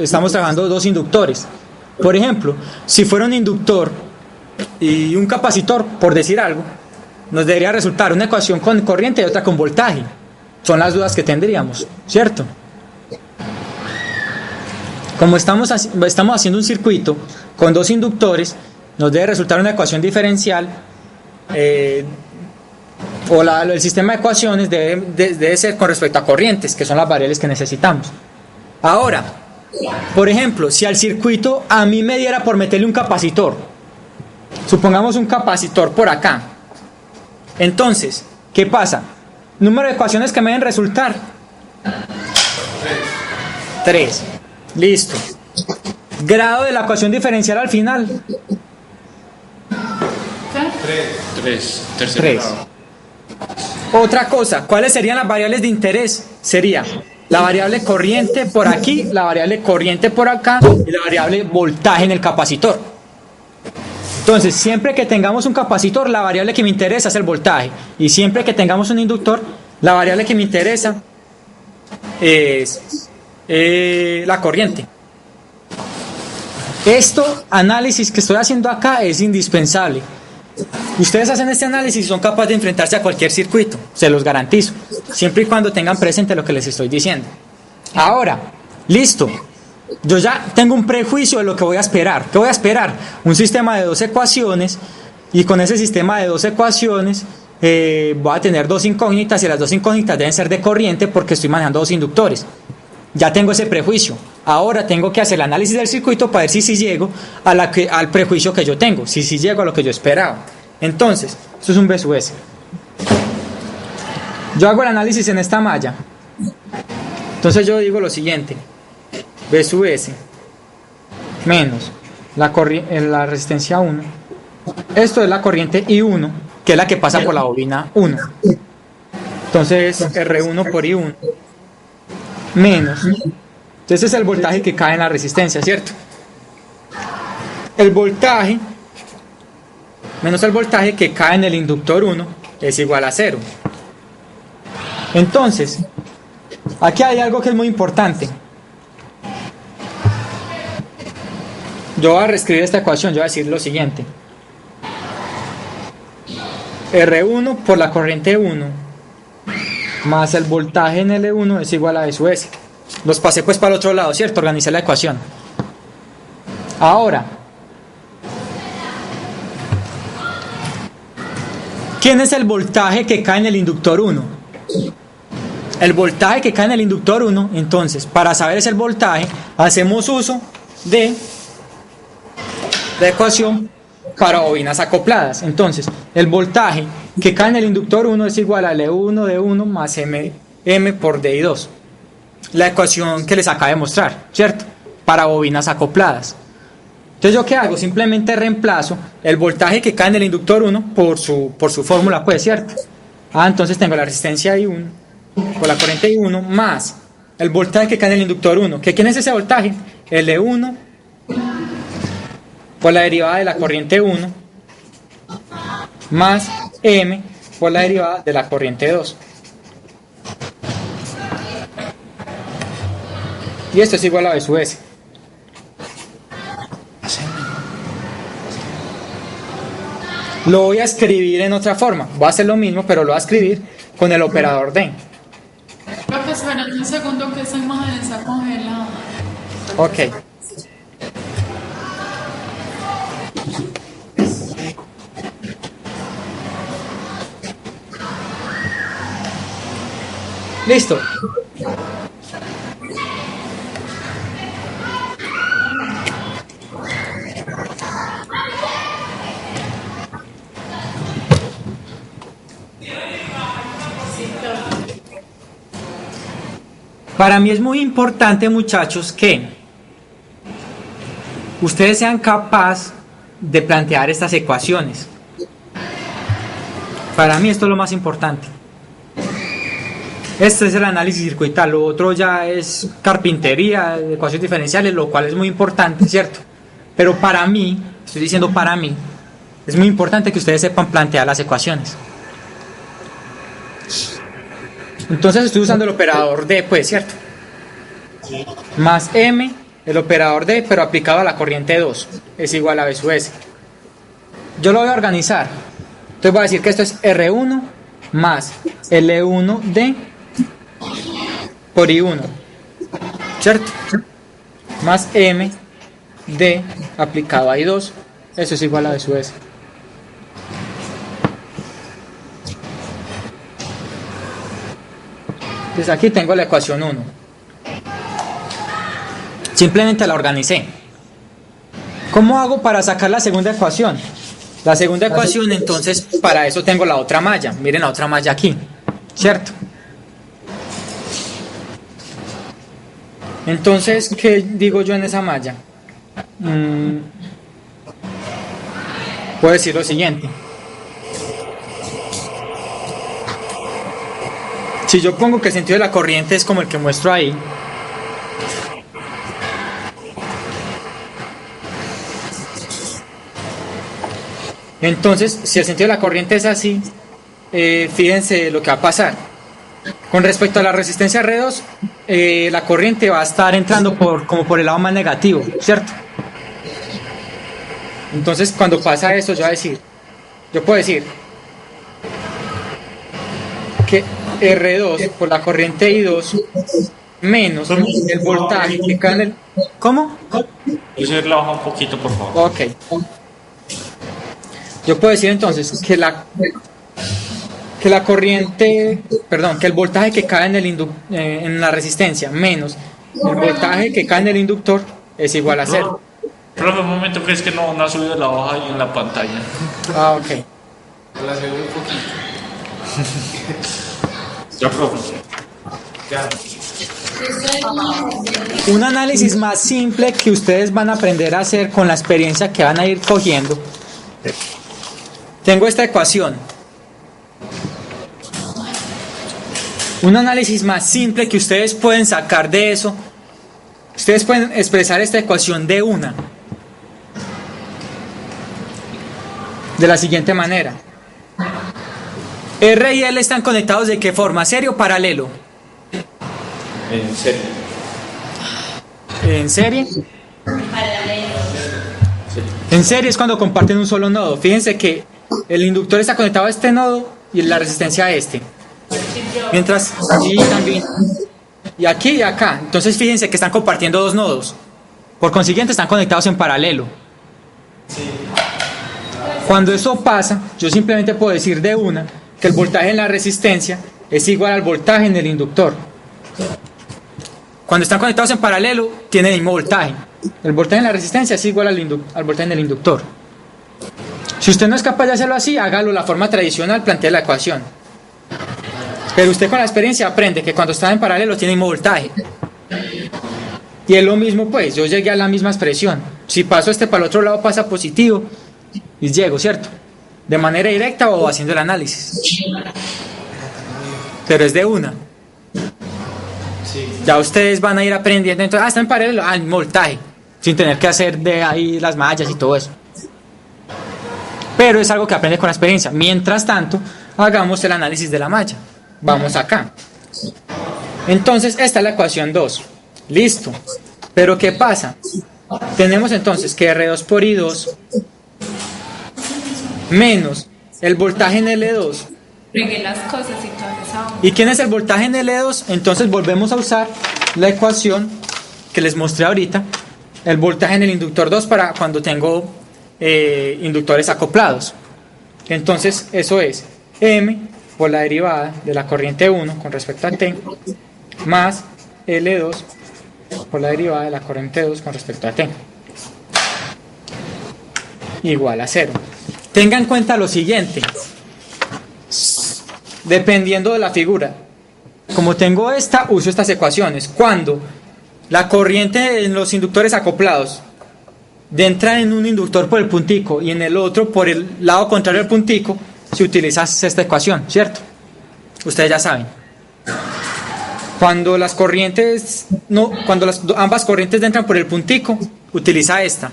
estamos trabajando 2 inductores. Por ejemplo, si fuera un inductor y un capacitor, por decir algo, nos debería resultar una ecuación con corriente y otra con voltaje. Son las dudas que tendríamos, ¿cierto? Como estamos haciendo un circuito con 2 inductores, nos debe resultar una ecuación diferencial el sistema de ecuaciones debe ser con respecto a corrientes, que son las variables que necesitamos. Ahora, por ejemplo, si al circuito a mí me diera por meterle un capacitor, supongamos un capacitor por acá, entonces, ¿qué pasa? Número de ecuaciones que me deben resultar 3. Listo. Grado de la ecuación diferencial al final 3. Tercer 3. grado. Otra cosa, ¿cuáles serían las variables de interés? Sería la variable corriente por aquí, la variable corriente por acá y la variable voltaje en el capacitor. Entonces, siempre que tengamos un capacitor, la variable que me interesa es el voltaje. Y siempre que tengamos un inductor, la variable que me interesa es la corriente. Análisis que estoy haciendo acá es indispensable. Ustedes hacen este análisis y son capaces de enfrentarse a cualquier circuito, se los garantizo, siempre y cuando tengan presente lo que les estoy diciendo. Ahora, listo, yo ya tengo un prejuicio de lo que voy a esperar. ¿Qué voy a esperar? Un sistema de 2 ecuaciones, y con ese sistema de 2 ecuaciones voy a tener 2 incógnitas, y las 2 incógnitas deben ser de corriente porque estoy manejando 2 inductores. Ya tengo ese prejuicio. Ahora tengo que hacer el análisis del circuito para ver si llego al prejuicio que yo tengo, si llego a lo que yo esperaba. Entonces, esto es un B sub S. Yo hago el análisis en esta malla. Entonces yo digo lo siguiente: B sub S menos la resistencia 1. Esto es la corriente I1, que es la que pasa por la bobina 1. Entonces R1 por I1 menos, entonces es el voltaje que cae en la resistencia, ¿cierto? El voltaje menos el voltaje que cae en el inductor 1 es igual a 0. Entonces, aquí hay algo que es muy importante. Yo voy a reescribir esta ecuación, yo voy a decir lo siguiente. R1 por la corriente 1 más el voltaje en L1 es igual a E sub S. Los pasé pues para el otro lado, ¿cierto? Organicé la ecuación. Ahora, ¿quién es el voltaje que cae en el inductor 1? El voltaje que cae en el inductor 1, entonces, para saber ese voltaje, hacemos uso de la ecuación para bobinas acopladas. Entonces, el voltaje que cae en el inductor 1 es igual a L1 de 1 más M por DI2. La ecuación que les acabo de mostrar, ¿cierto? Para bobinas acopladas. Entonces, ¿yo qué hago? Simplemente reemplazo el voltaje que cae en el inductor 1 por su fórmula, pues, ¿cierto? Entonces tengo la resistencia I1 por la corriente I1 más el voltaje que cae en el inductor 1. ¿Quién es ese voltaje? L1 por la derivada de la corriente 1 más M por la derivada de la corriente 2. Y esto es igual a B sub S. Lo voy a escribir en otra forma. Voy a hacer lo mismo, pero lo voy a escribir con el operador de. Profesor, en un segundo que esa imagen está congelada. Ok. Listo. Para mí es muy importante, muchachos, que ustedes sean capaces de plantear estas ecuaciones. Para mí esto es lo más importante. Este es el análisis circuital, lo otro ya es carpintería, ecuaciones diferenciales, lo cual es muy importante, ¿cierto? Pero para mí, estoy diciendo para mí, es muy importante que ustedes sepan plantear las ecuaciones. Entonces estoy usando el operador D, pues, ¿cierto? Más M, el operador D, pero aplicado a la corriente 2, es igual a B sub S. Yo lo voy a organizar. Entonces voy a decir que esto es R1 más L1D por I1, ¿cierto? Más M D aplicado a I2, eso es igual a B sub S. Entonces aquí tengo la ecuación 1. Simplemente la organicé. ¿Cómo hago para sacar la segunda ecuación? La segunda ecuación, entonces, para eso tengo la otra malla. Miren la otra malla aquí, ¿cierto? Entonces, ¿qué digo yo en esa malla? Puedo decir lo siguiente. Si yo pongo que el sentido de la corriente es como el que muestro ahí, entonces, si el sentido de la corriente es así, fíjense lo que va a pasar. Con respecto a la resistencia R2, la corriente va a estar entrando como por el lado más negativo, ¿cierto? Entonces, cuando pasa eso, yo puedo decir que R2 por la corriente I2 menos el voltaje que cae en el... ¿Cómo? Puedes la baja un poquito, por favor. Ok. Yo puedo decir entonces que la corriente, perdón, que el voltaje que cae en la resistencia menos el voltaje que cae en el inductor es igual a 0. Profe, un momento, que es que no ha subido la hoja ahí en la pantalla. Ok. La subí un poquito. Ya, profe. Ya. Un análisis más simple que ustedes van a aprender a hacer con la experiencia que van a ir cogiendo. Tengo esta ecuación. Un análisis más simple que ustedes pueden sacar de eso. Ustedes pueden expresar esta ecuación de la siguiente manera. R y L están conectados ¿de qué forma? ¿Serie o paralelo? En serio. ¿En serie? Paralelo. Sí. En serie es cuando comparten un solo nodo. Fíjense que el inductor está conectado a este nodo y la resistencia a este. Mientras aquí también. Y aquí y acá. Entonces fíjense que están compartiendo dos nodos. Por consiguiente están conectados en paralelo. Cuando eso pasa, yo simplemente puedo decir de una que el voltaje en la resistencia es igual al voltaje en el inductor. Cuando están conectados en paralelo, tienen el mismo voltaje. El voltaje en la resistencia es igual al voltaje en el inductor. Si usted no es capaz de hacerlo así, hágalo la forma tradicional, plantee la ecuación. Pero usted con la experiencia aprende que cuando está en paralelo tiene el mismo voltaje. Y es lo mismo pues, yo llegué a la misma expresión. Si paso este para el otro lado pasa positivo y llego, ¿cierto? De manera directa o haciendo el análisis. Pero es de una. Ya ustedes van a ir aprendiendo. Entonces, está en paralelo, el mismo voltaje. Sin tener que hacer de ahí las mallas y todo eso. Pero es algo que aprende con la experiencia. Mientras tanto, hagamos el análisis de la malla. Vamos acá. Entonces, esta es la ecuación 2. Listo. Pero ¿qué pasa? Tenemos entonces que R2 por I2 menos el voltaje en L2. Regué las cosas y todo eso. ¿Y quién es el voltaje en L2? Entonces volvemos a usar la ecuación que les mostré ahorita. El voltaje en el inductor 2 para cuando tengo inductores acoplados. Entonces eso es M por la derivada de la corriente 1 con respecto a T más L2 por la derivada de la corriente 2 con respecto a T igual a 0. Tenga en cuenta lo siguiente, dependiendo de la figura, como tengo esta, uso estas ecuaciones. Cuando la corriente en los inductores acoplados entra en un inductor por el puntico y en el otro por el lado contrario del puntico, se utiliza esta ecuación, ¿cierto? Ustedes ya saben. Cuando las corrientes ambas corrientes entran por el puntico, utiliza esta.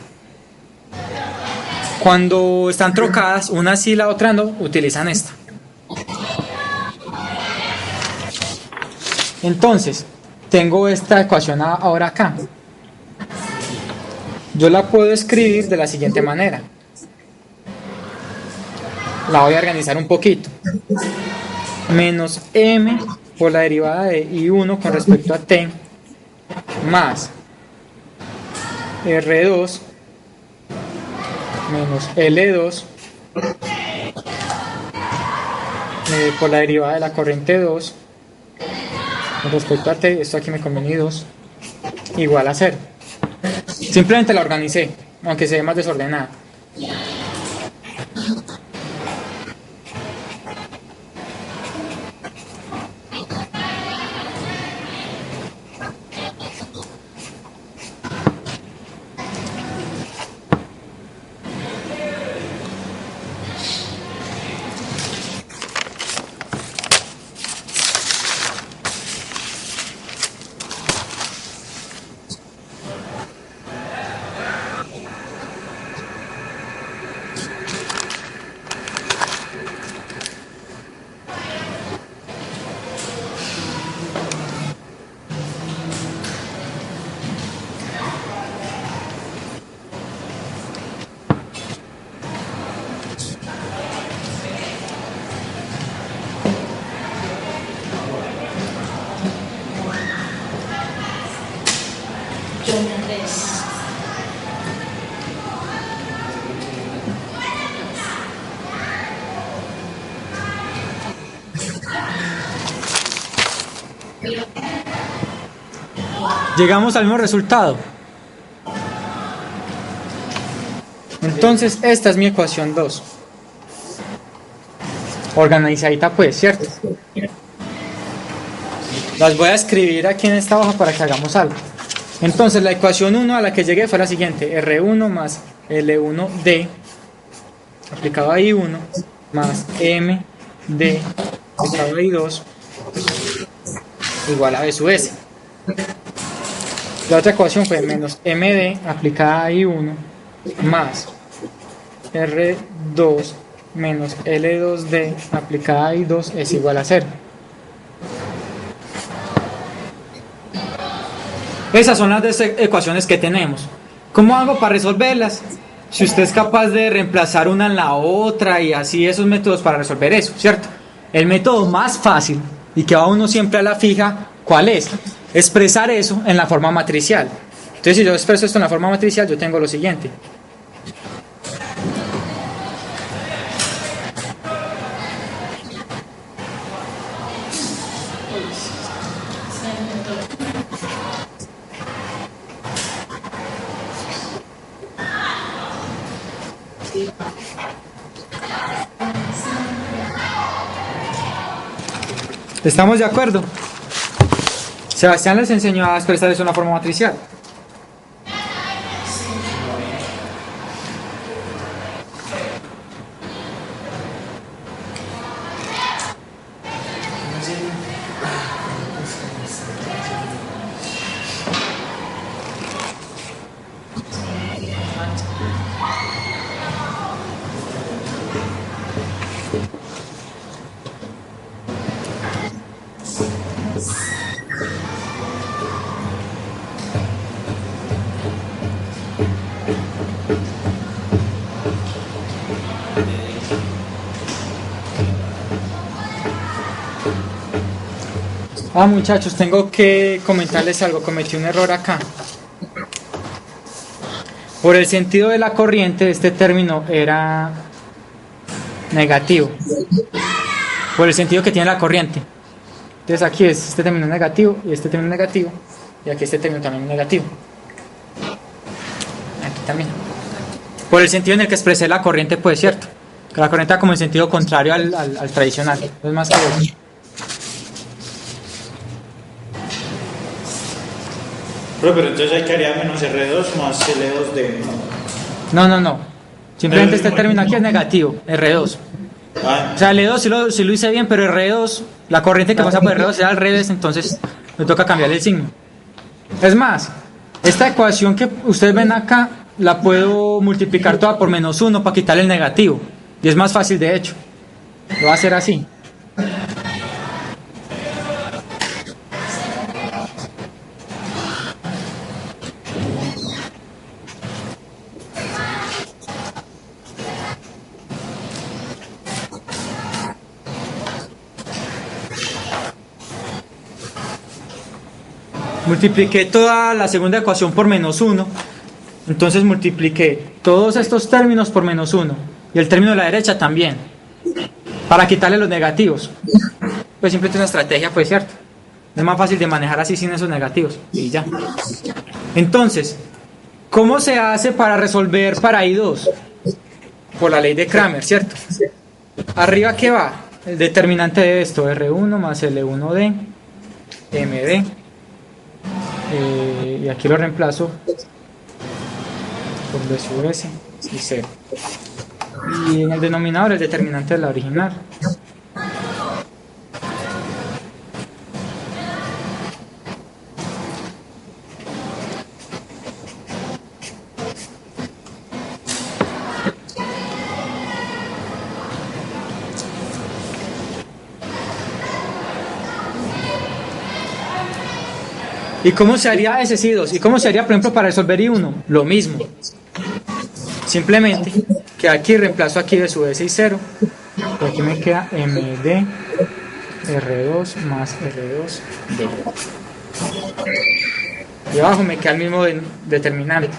Cuando están trocadas, una sí y la otra no, utilizan esta. Entonces, tengo esta ecuación ahora acá. Yo la puedo escribir de la siguiente manera. La voy a organizar un poquito. Menos M por la derivada de I1 con respecto a T más R2 menos L2 por la derivada de la corriente 2 con respecto a T, esto aquí me conviene 2, igual a 0. Simplemente la organicé, aunque se ve más desordenada. Llegamos al mismo resultado. Entonces esta es mi ecuación 2. Organizadita pues, ¿cierto? Las voy a escribir aquí en esta hoja para que hagamos algo. Entonces la ecuación 1 a la que llegué fue la siguiente: R1 más L1D aplicado a I1 más MD aplicado a I2 igual a B sub S. La otra ecuación fue menos MD aplicada a I1 más R2 menos L2D aplicada a I2 es igual a 0. Esas son las dos ecuaciones que tenemos. ¿Cómo hago para resolverlas? Si usted es capaz de reemplazar una en la otra y así esos métodos para resolver eso, ¿cierto? El método más fácil y que va uno siempre a la fija, ¿cuál es? Expresar eso en la forma matricial. Entonces, si yo expreso esto en la forma matricial, yo tengo lo siguiente. ¿Estamos de acuerdo? Sebastián les enseñó a expresar eso en una forma matricial. Muchachos, tengo que comentarles algo. Cometí un error acá. Por el sentido de la corriente, este término era negativo. Por el sentido que tiene la corriente. Entonces aquí este término es negativo y este término es negativo. Y aquí este término también es negativo. Aquí también. Por el sentido en el que expresé la corriente, pues cierto. Que la corriente va como en sentido contrario al tradicional. No es más que eso. Pero entonces ahí quedaría menos R2 más L2D. No. Simplemente este término aquí es negativo, R2. O sea, L2 sí lo hice bien, pero R2, la corriente que pasa por R2 es al revés, entonces me toca cambiarle el signo. Es más, esta ecuación que ustedes ven acá, la puedo multiplicar toda por -1 para quitarle el negativo. Y es más fácil de hecho. Lo voy a hacer así. Multipliqué toda la segunda ecuación por -1. Entonces multipliqué todos estos términos por -1. Y el término de la derecha también. Para quitarle los negativos. Pues simplemente una estrategia, pues cierto. Es más fácil de manejar así sin esos negativos. Y ya. Entonces, ¿cómo se hace para resolver para I2? Por la ley de Kramer, ¿cierto? Arriba, ¿qué va? El determinante de esto, R1 más L1D, MD. Y aquí lo reemplazo por B sub S y 0. Y en el denominador el determinante de la original. ¿Y cómo se haría SI2? ¿Y cómo se haría, por ejemplo, para resolver I1? Lo mismo. Simplemente que aquí reemplazo aquí B sub S y 0. Y aquí me queda MD R2 más R2D. Y abajo me queda el mismo determinante.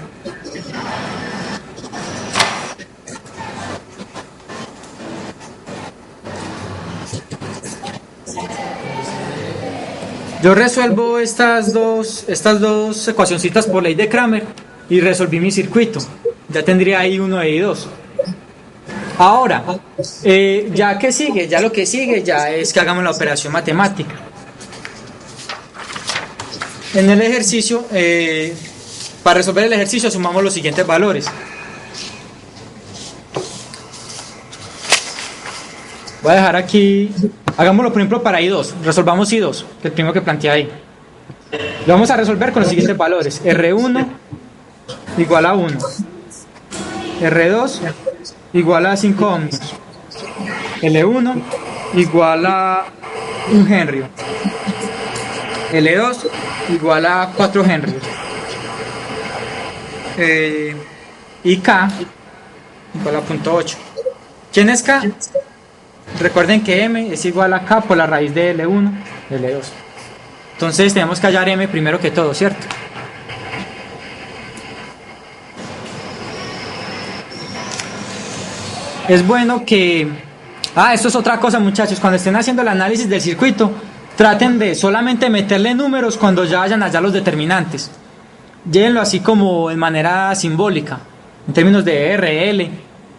Yo resuelvo estas dos ecuacioncitas por ley de Kramer y resolví mi circuito. Ya tendría I1 e I2. Ahora, ya que sigue, ya lo que sigue ya es que hagamos la operación matemática. En el ejercicio, para resolver el ejercicio sumamos los siguientes valores. Voy a dejar aquí, hagámoslo por ejemplo para I2, resolvamos I2, el primero que planteé ahí. Lo vamos a resolver con los siguientes valores. R1 igual a 1. R2 igual a 5 ohmios. L1 igual a 1 Henry. L2 igual a 4 Henry. Y K igual a 0.8. ¿Quién es K? Recuerden que M es igual a K por la raíz de L1, L2. Entonces tenemos que hallar M primero que todo, ¿cierto? Es bueno que... esto es otra cosa, muchachos. Cuando estén haciendo el análisis del circuito, traten de solamente meterle números cuando ya vayan allá los determinantes. Llévenlo así como en manera simbólica, en términos de R, L.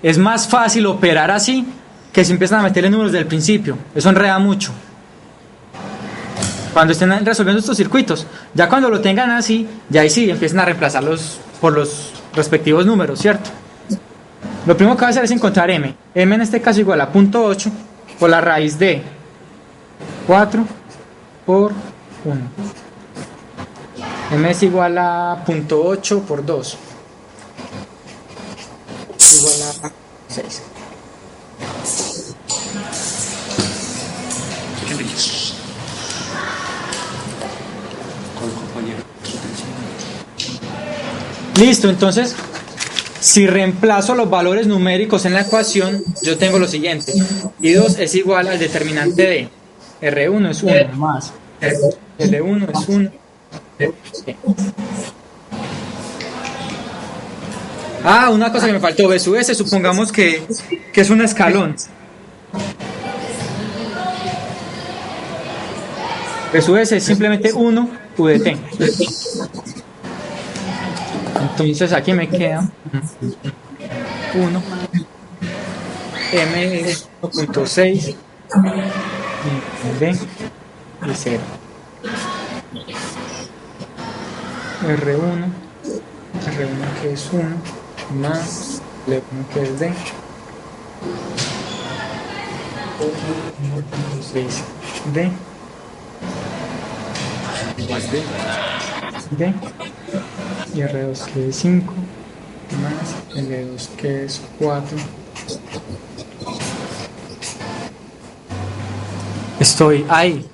Es más fácil operar así que si empiezan a meterle números desde el principio. Eso enreda mucho cuando estén resolviendo estos circuitos. Ya cuando lo tengan así, ya ahí sí empiezan a reemplazarlos por los respectivos números, ¿cierto? Lo primero que va a hacer es encontrar M. M en este caso igual a 0.8 por la raíz de 4 por 1. M es igual a 0.8 por 2. Igual a 6. Listo, entonces, si reemplazo los valores numéricos en la ecuación, yo tengo lo siguiente. I2 es igual al determinante de R1 es 1 más L1 es 1. Una cosa que me faltó, B sub S, supongamos que es un escalón. B sub S es simplemente 1 U de T. Entonces aquí me queda 1, M es 1.6, D y 0. R1 que es 1, más L1 que es D. 6 D. D. Y R2 que es 5, más L2 que es 4. Estoy ahí.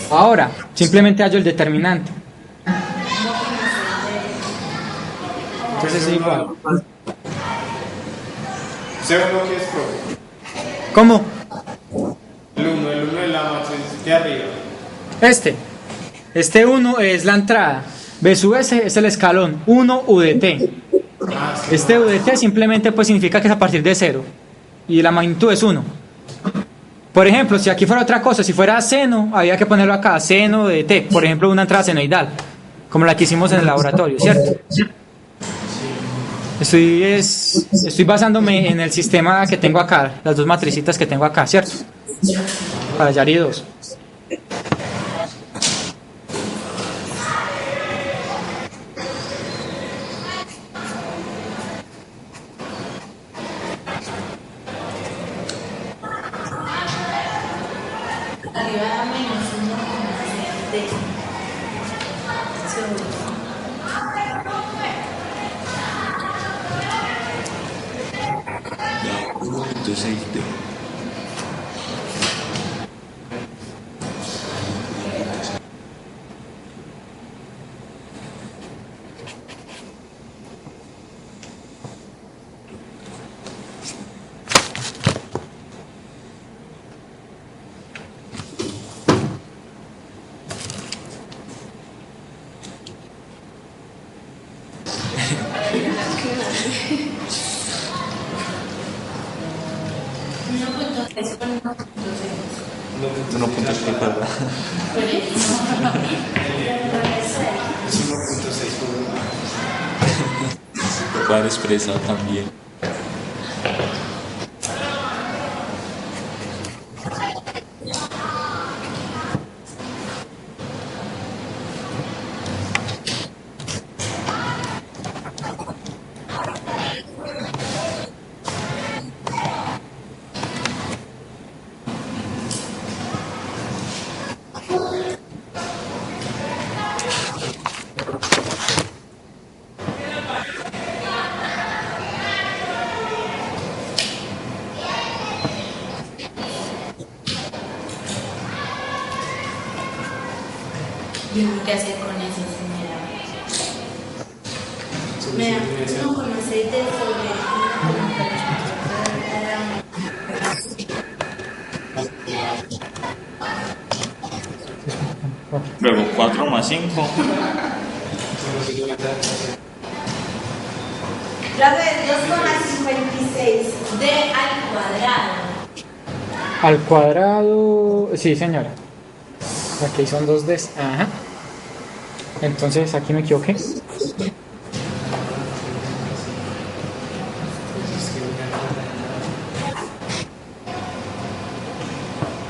Ahora, simplemente hallo el determinante. Entonces es igual. Segundo que es profe. ¿Cómo? El 1 de la matriz de arriba. Este 1 es la entrada. B sub S es el escalón. 1 U de T. Este U de T simplemente pues significa que es a partir de 0. Y la magnitud es 1. Por ejemplo, si aquí fuera otra cosa, si fuera seno, había que ponerlo acá, seno de T. Por ejemplo, una entrada senoidal, como la que hicimos en el laboratorio, ¿cierto? Estoy basándome en el sistema que tengo acá, las dos matricitas que tengo acá, ¿cierto? Para hallar I2. Arriba da menos 1,6 D. Es con 1.6. 1.6, ¿verdad? Es 1.6 por 1. Lo pueden expresar también. ¿Qué hacer con eso, señora? Me da 1,6 de sobre 1,4. Luego 4 más 5. Profe, 2,56 d al cuadrado. Al cuadrado, sí señora. Aquí son 2D. Ajá. Entonces aquí me equivoqué.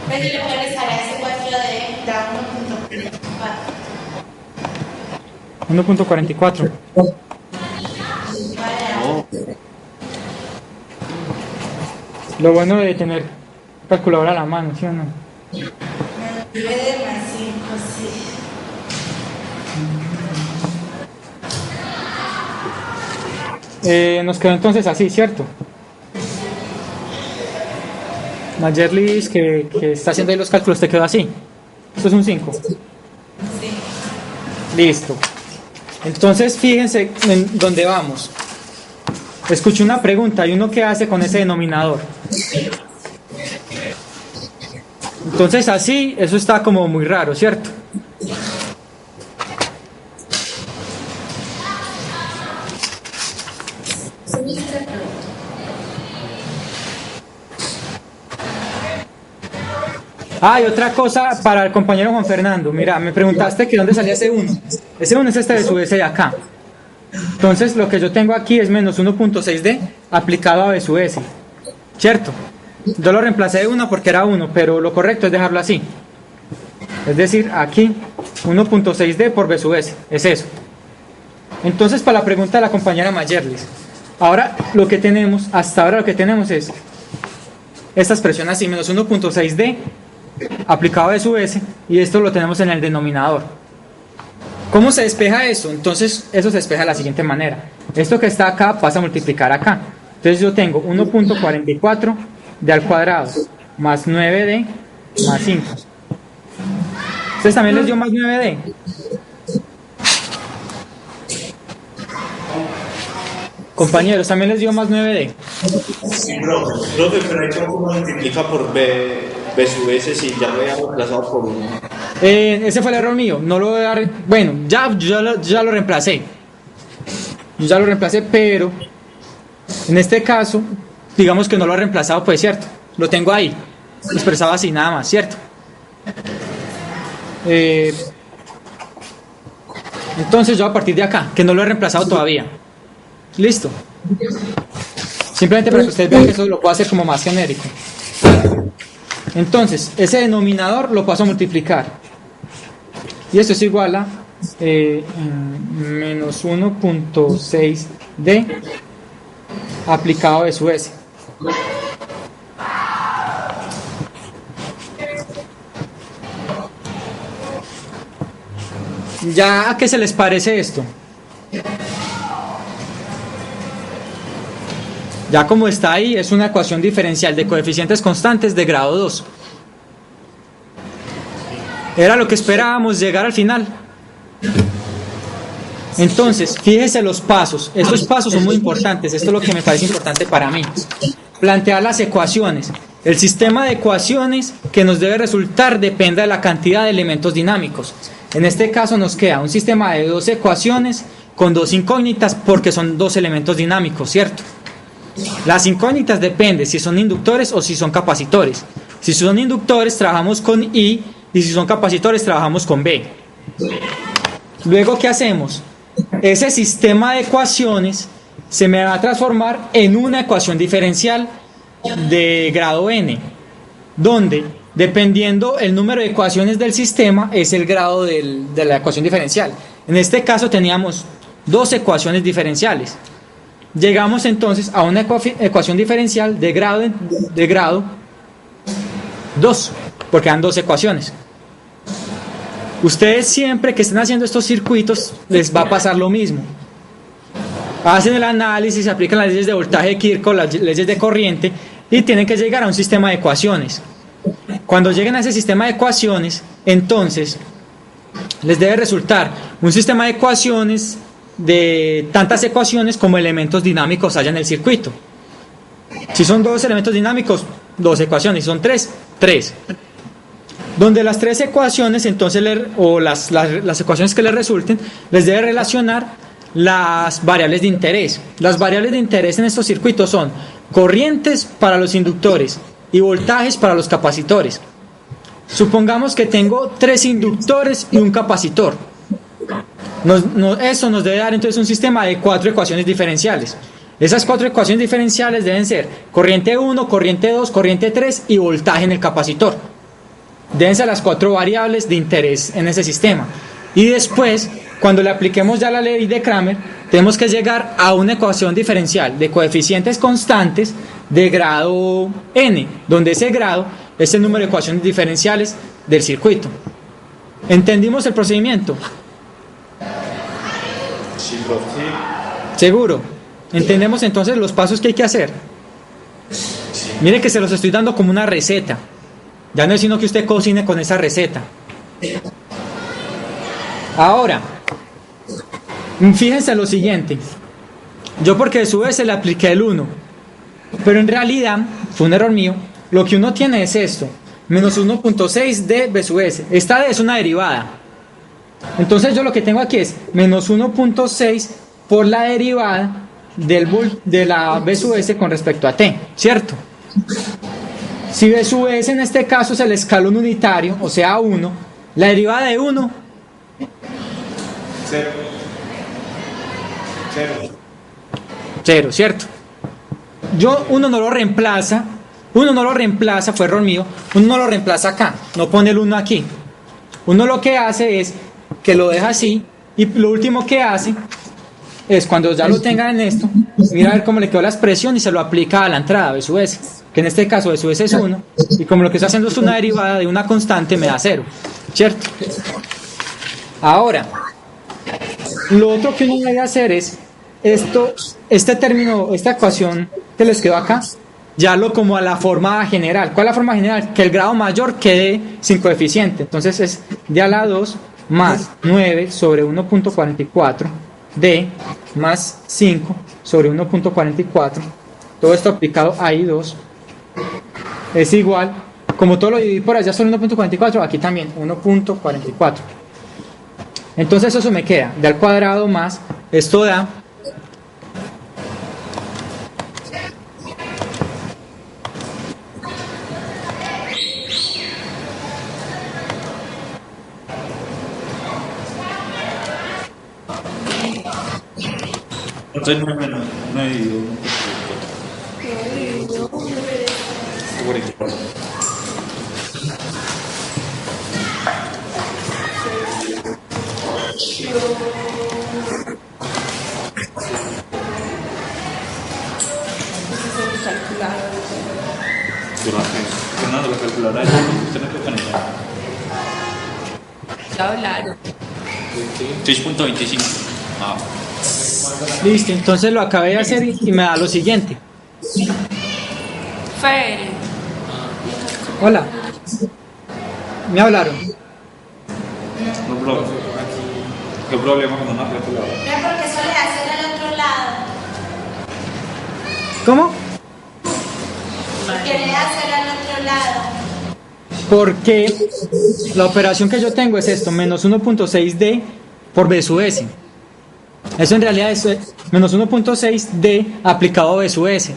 Pero le puedo restar a ese 4D, da 1,44. 1.44. Lo bueno de tener calculadora a la mano, ¿sí o no? 9 más 5, sí. Nos quedó entonces así, ¿cierto? Mayerlis, que está haciendo ahí los cálculos, te quedó así. Esto es un 5. Sí. Listo. Entonces, fíjense en dónde vamos. Escuché una pregunta, ¿y uno qué hace con ese denominador? Entonces, así, eso está como muy raro, ¿cierto? Ah, y otra cosa para el compañero Juan Fernando. Mira, me preguntaste que dónde salía ese 1. Ese 1 es este de su S de acá. Entonces, lo que yo tengo aquí es menos 1.6D aplicado a B sub S. ¿Cierto? Yo lo reemplacé de 1 porque era 1, pero lo correcto es dejarlo así. Es decir, aquí 1.6D por B sub S. Es eso. Entonces, para la pregunta de la compañera Mayerlis. Ahora, lo que tenemos, hasta ahora lo que tenemos es esta expresión así, menos 1.6D aplicado a sub S, y esto lo tenemos en el denominador. ¿Cómo se despeja eso? Entonces eso se despeja de la siguiente manera. Esto que está acá pasa a multiplicar acá. Entonces yo tengo 1.44 d al cuadrado más 9d más 5. ¿Ustedes también les dio más 9d? Compañeros, ¿también les dio más 9d? Sí, profe, pero ahí cómo multiplica por B sub S si ya lo había reemplazado por 1. Ese fue el error mío. No lo voy a dar. Bueno, ya lo reemplacé. Yo ya lo reemplacé, pero en este caso, digamos que no lo he reemplazado, pues cierto. Lo tengo ahí, expresado así nada más, ¿cierto? Entonces yo a partir de acá, que no lo he reemplazado todavía. Listo. Simplemente para que ustedes vean que eso lo puedo hacer como más genérico. Entonces, ese denominador lo paso a multiplicar. Y esto es igual a menos 1.6D aplicado a sub S. ¿Ya a qué se les parece esto? Ya como está ahí, es una ecuación diferencial de coeficientes constantes de grado 2. Era lo que esperábamos llegar al final. Entonces, fíjese los pasos. Estos pasos son muy importantes. Esto es lo que me parece importante para mí. Plantear las ecuaciones. El sistema de ecuaciones que nos debe resultar depende de la cantidad de elementos dinámicos. En este caso nos queda un sistema de 2 ecuaciones con 2 incógnitas porque son 2 elementos dinámicos, ¿cierto? Las incógnitas dependen si son inductores o si son capacitores. Si son inductores trabajamos con I y si son capacitores trabajamos con B. Luego, ¿qué hacemos? Ese sistema de ecuaciones se me va a transformar en una ecuación diferencial de grado n, donde dependiendo el número de ecuaciones del sistema es el grado de la ecuación diferencial. En este caso teníamos 2 ecuaciones diferenciales. Llegamos entonces a una ecuación diferencial de grado 2, porque dan 2 ecuaciones. Ustedes siempre que estén haciendo estos circuitos les va a pasar lo mismo. Hacen el análisis, aplican las leyes de voltaje de Kirchhoff, las leyes de corriente y tienen que llegar a un sistema de ecuaciones. Cuando lleguen a ese sistema de ecuaciones, entonces les debe resultar un sistema de ecuaciones, de tantas ecuaciones como elementos dinámicos haya en el circuito. Si son 2 elementos dinámicos, 2 ecuaciones. Si son 3, 3. Donde las 3 ecuaciones, entonces, o las ecuaciones que les resulten, les debe relacionar las variables de interés. Las variables de interés en estos circuitos son corrientes para los inductores y voltajes para los capacitores. Supongamos que tengo 3 inductores y un capacitor. Eso nos debe dar entonces un sistema de 4 ecuaciones diferenciales. Esas 4 ecuaciones diferenciales deben ser corriente 1, corriente 2, corriente 3 y voltaje en el capacitor. Deben ser las 4 variables de interés en ese sistema. Y después, cuando le apliquemos ya la ley de Kramer, tenemos que llegar a una ecuación diferencial de coeficientes constantes de grado n, donde ese grado es el número de ecuaciones diferenciales del circuito. ¿Entendimos el procedimiento? Sí, profe. ¿Seguro? ¿Entendemos entonces los pasos que hay que hacer? Mire que se los estoy dando como una receta. Ya no es sino que usted cocine con esa receta. Ahora, fíjense lo siguiente. Yo porque de su vez le apliqué el 1, pero en realidad, fue un error mío, lo que uno tiene es esto, menos 1.6 de B sub S. Esta D es una derivada. Entonces yo lo que tengo aquí es menos 1.6 por la derivada de la B sub S con respecto a T, ¿cierto? Si B sub S en este caso es el escalón unitario, o sea 1, la derivada de 1, 0. 0, ¿cierto? Yo uno no lo reemplaza, fue error mío, uno no lo reemplaza acá, no pone el 1 aquí. Uno lo que hace es que lo deja así y lo último que hace es cuando ya lo tenga en esto, mira a ver cómo le quedó la expresión y se lo aplica a la entrada B sub S, que en este caso B sub S es 1 y como lo que está haciendo es una derivada de una constante me da 0, ¿cierto? Ahora, lo otro que uno debe hacer es este término, esta ecuación que les quedó acá, ya lo como a la forma general. ¿Cuál es la forma general? Que el grado mayor quede sin coeficiente. Entonces es d a la 2 más 9 sobre 1.44 d más 5 sobre 1.44. Todo esto aplicado a I2 es igual, como todo lo dividí por allá sobre 1.44, aquí también 1.44. Entonces eso me queda d al cuadrado más, esto da Entonces no he dividido 44. Fernando, la calculadora usted no puede poner Ya hablaron. 6.25. Ah. listo. Entonces lo acabé de hacer y me da lo siguiente. Fer, Hola, me hablaron. No, profe. ¿Qué problema con una calculadora? No es porque eso le hace al otro lado. ¿Cómo? Porque le hace al otro lado. Porque la operación que yo tengo es esto, menos 1.6D por B sub S. Eso en realidad es menos 1.6D aplicado a B sub S.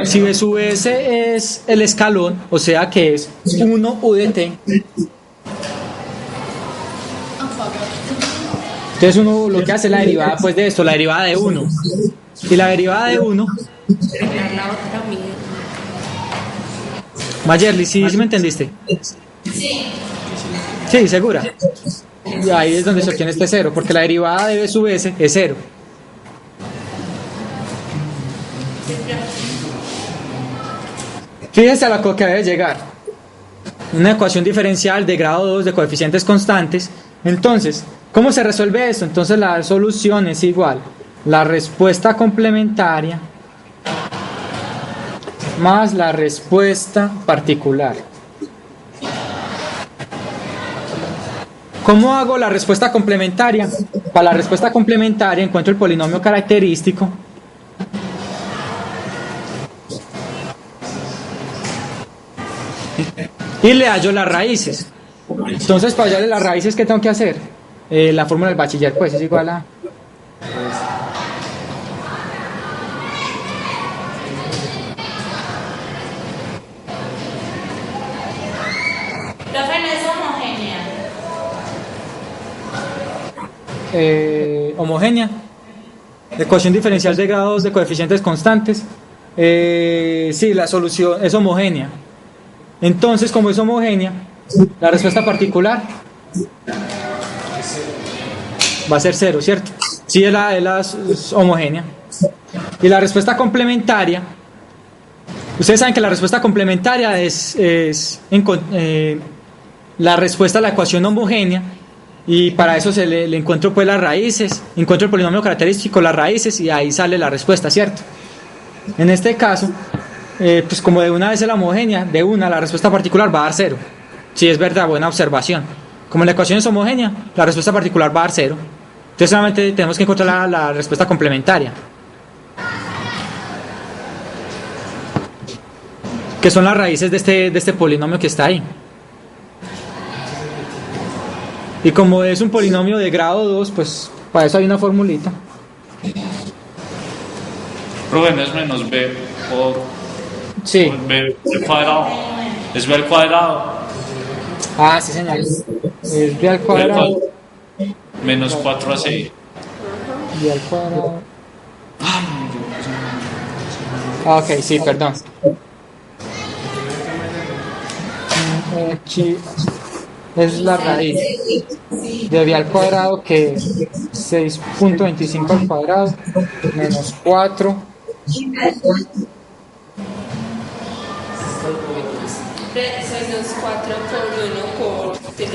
Si B sub S es el escalón, o sea que es 1 UDT. Entonces uno lo que hace es la derivada pues de esto, la derivada de 1. Y la derivada de 1... Mayerly, ¿sí me entendiste? Sí. Sí, segura. Y ahí es donde se obtiene este 0, porque la derivada de B sub S es 0. Fíjense a lo que debe llegar. Una ecuación diferencial de grado 2 de coeficientes constantes. Entonces, ¿cómo se resuelve esto? Entonces la solución es igual. La respuesta complementaria más la respuesta particular. ¿Cómo hago la respuesta complementaria? Para la respuesta complementaria encuentro el polinomio característico y le hallo las raíces. Entonces, para hallarle las raíces, ¿qué tengo que hacer? La fórmula del bachiller, pues, es igual a... Profe, no es homogénea. Homogénea. Ecuación diferencial de grados de coeficientes constantes. Sí, la solución es homogénea. Entonces, como es homogénea, la respuesta particular va a ser 0, ¿cierto? Sí, es homogénea. Y la respuesta complementaria, ustedes saben que la respuesta complementaria es la respuesta a la ecuación homogénea, y para eso le encuentro pues las raíces, encuentro el polinomio característico, las raíces, y ahí sale la respuesta, ¿cierto? En este caso, pues como de una vez es la homogénea, de una la respuesta particular va a dar 0. Sí, es verdad, buena observación. Como la ecuación es homogénea, la respuesta particular va a dar 0. Entonces solamente tenemos que encontrar la respuesta complementaria, que son las raíces de este polinomio que está ahí. Y como es un polinomio de grado 2, pues para eso hay una formulita. Profe, no es menos b por, Sí. por b al cuadrado. Es b al cuadrado. Ah, sí, señor. Es b al B al cuadrado. cuadrado. Menos 4ac. B al cuadrado. Ah, ok, sí, perdón. Aquí es la raíz de b al cuadrado, que es 6.25 al cuadrado menos 4. Menos 4 por 1 por 3.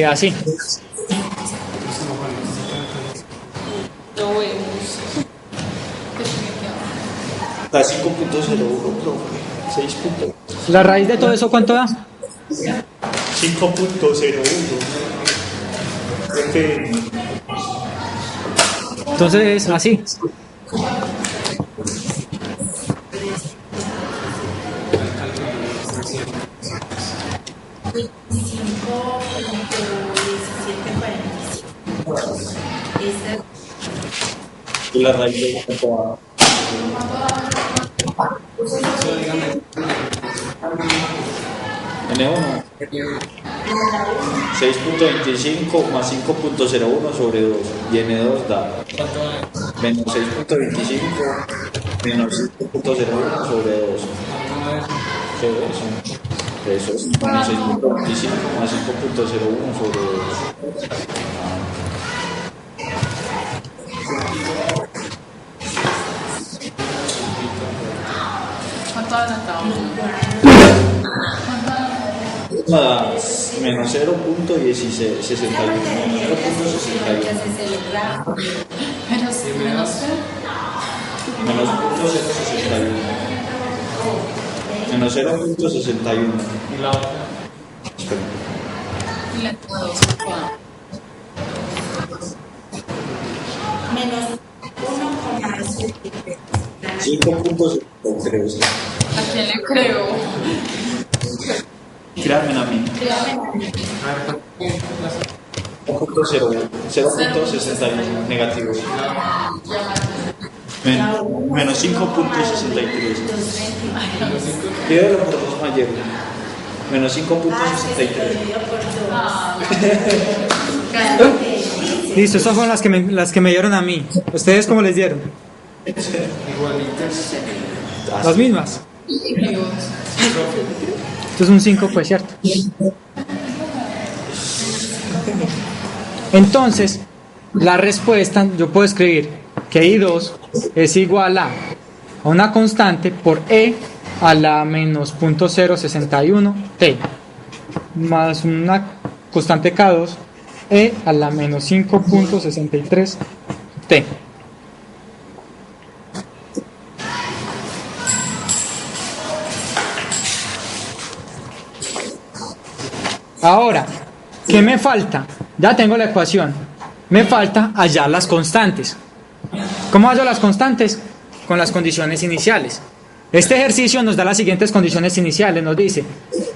Así. No vemos. Da 5.01, profe. 6 puntos. La raíz de todo eso, ¿cuánto da? 5.01. Entonces, así. Y la raíz de cuánto va. N1. 6.25 más 5.01 sobre 2. Y N2 da menos 6.25 menos 5.01 sobre 2. ¿Qué es eso? Eso es menos 6.25 más 5.01 sobre 2. ¿Cuánto adelantado? Más menos 0.61. 0.61. Pero si menos qué? Menos 0.061. Menos 0.61. Y la otra. Espera. Y la entre dos, ¿cuánto? Menos 1,23. 5.73. ¿A quién le creo? Créanme a mí. 0.61 negativo. Menos 5.63. Pídelo por 2 mayores. Menos 5.63. Listo, esas fueron las que me dieron a mí. ¿Ustedes cómo les dieron? Igualitas. Las mismas. Dios. Esto es un 5, pues, ¿cierto? Entonces, la respuesta, yo puedo escribir que I2 es igual a una constante por E a la menos 0.061 T, más una constante K2 E a la menos 5.63 T. Ahora, ¿qué me falta? Ya tengo la ecuación. Me falta hallar las constantes. ¿Cómo hallo las constantes? Con las condiciones iniciales. Este ejercicio nos da las siguientes condiciones iniciales. Nos dice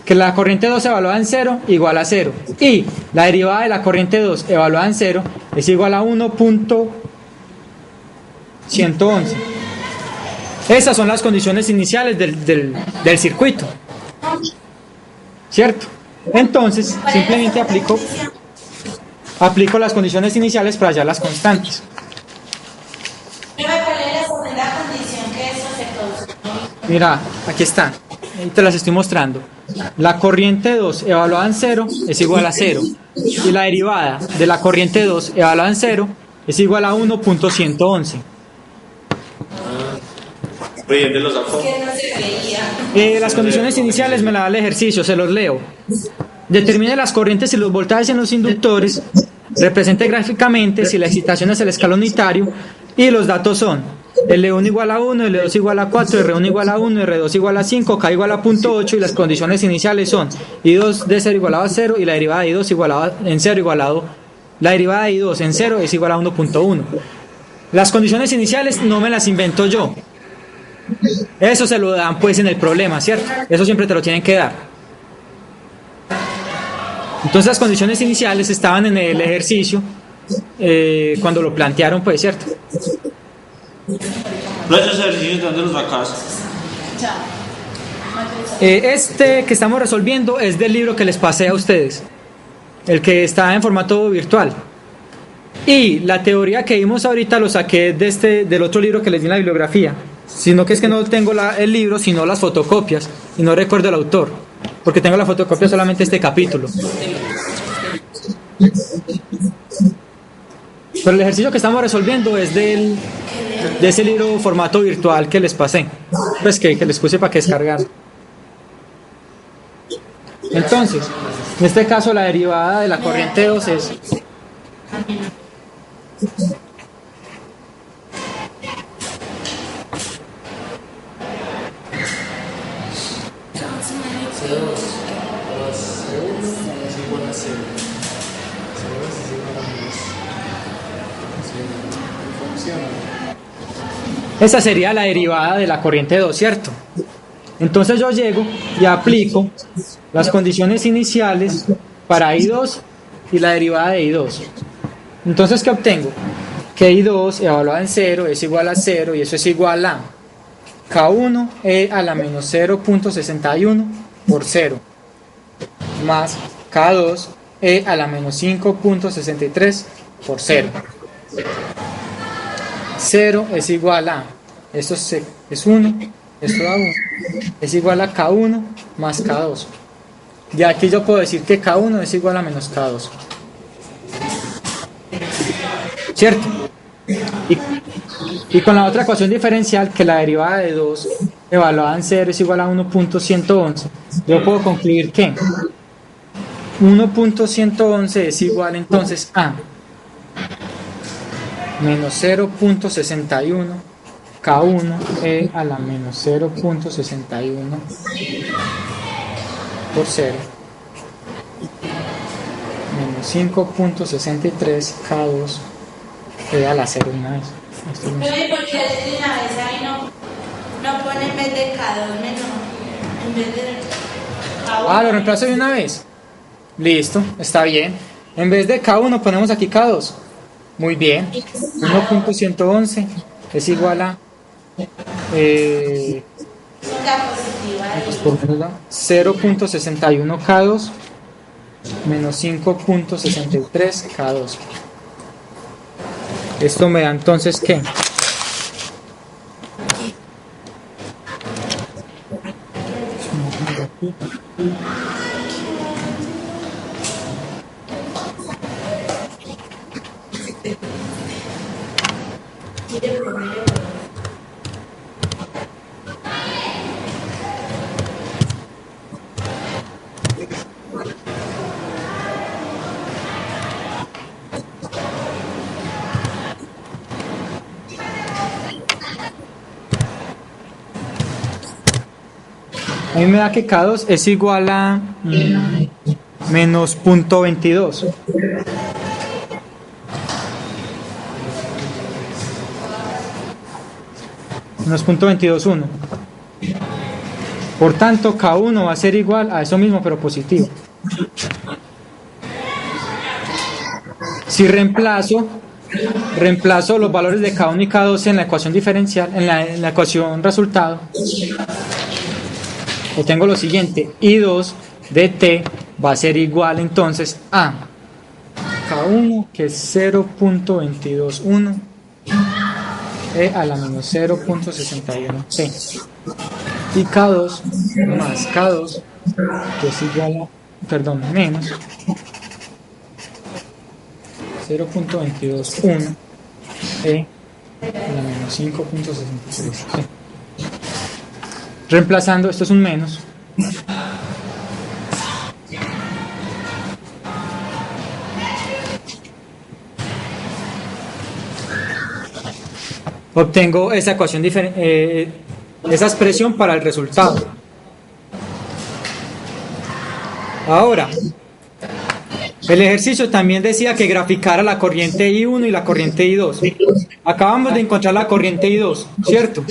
que la corriente 2 evaluada en 0 igual a 0. Y la derivada de la corriente 2 evaluada en 0 es igual a 1.111. Esas son las condiciones iniciales del circuito. ¿Cierto? Entonces, simplemente aplico las condiciones iniciales para hallar las constantes. ¿Cuál es la segunda condición que eso se causó? Mira, aquí están. Ahí te las estoy mostrando. La corriente 2 evaluada en 0 es igual a 0. Y la derivada de la corriente 2 evaluada en 0 es igual a 1.111. ¿De los sacó? Que no se veía. Las condiciones iniciales me las da el ejercicio, se los leo. Determine las corrientes y los voltajes en los inductores. Represente gráficamente si la excitación es el escalón unitario. Y los datos son L1 igual a 1, L2 igual a 4, R1 igual a 1, R2 igual a 5, K igual a 0.8 y las condiciones iniciales son I2 de 0 igualado a 0 y la derivada de I2 igualado en 0 igualado. La derivada de I2 en 0 es igual a 1.1. Las condiciones iniciales no me las invento yo. Eso se lo dan pues en el problema, ¿cierto? Eso siempre te lo tienen que dar. Entonces las condiciones iniciales estaban en el ejercicio cuando lo plantearon, pues, ¿cierto? Los ejercicios, ¿dónde los sacas? Este que estamos resolviendo es del libro que les pasé a ustedes, el que está en formato virtual. Y la teoría que vimos ahorita lo saqué del otro libro que les di en la bibliografía. Sino que es que no tengo el libro, sino las fotocopias. Y no recuerdo el autor, porque tengo la fotocopia solamente este capítulo. Pero el ejercicio que estamos resolviendo es de ese libro formato virtual que les pasé. Pues que les puse para que descargaran. Entonces, en este caso la derivada de la corriente 2 es... Esa sería la derivada de la corriente 2, ¿cierto? Entonces yo llego y aplico las condiciones iniciales para I2 y la derivada de I2. Entonces, ¿qué obtengo? Que I2 evaluada en 0 es igual a 0 y eso es igual a K1 e a la menos 0.61 por 0 más K2 e a la menos 5.63 por 0. 0 es igual a, esto es 1, esto da 1, es igual a K1 más K2. De aquí yo puedo decir que K1 es igual a menos K2. ¿Cierto? Y con la otra ecuación diferencial, que la derivada de 2 evaluada en 0 es igual a 1.111, yo puedo concluir que 1.111 es igual entonces a menos 0.61 K1 e a la menos 0.61 por 0 menos 5.63 K2 e a la 0 una vez. Pero ¿y por qué de una vez ahí no pone en vez de K2 menos? En vez de K1. Lo reemplazo de una vez. Listo, está bien. En vez de K1 ponemos aquí K2. Muy bien. 1.111 es igual a 0.61 K2 menos 5.63 K2. Esto me da entonces ¿qué? A mí me da que K2 es igual a menos 0.22. Menos 0.221. Por tanto, K1 va a ser igual a eso mismo, pero positivo. Si reemplazo los valores de K1 y K2 en la ecuación diferencial, en la ecuación resultado, obtengo lo siguiente: I2 de T va a ser igual entonces a K1, que es 0.221, E a la menos 0.61 T, y K2 más K2, que es igual a, menos 0.221 E a la menos 5.63 T. Reemplazando, esto es un menos, obtengo esa ecuación esa expresión para el resultado. Ahora, el ejercicio también decía que graficara la corriente I1 y la corriente I2. Acabamos de encontrar la corriente I2, ¿cierto?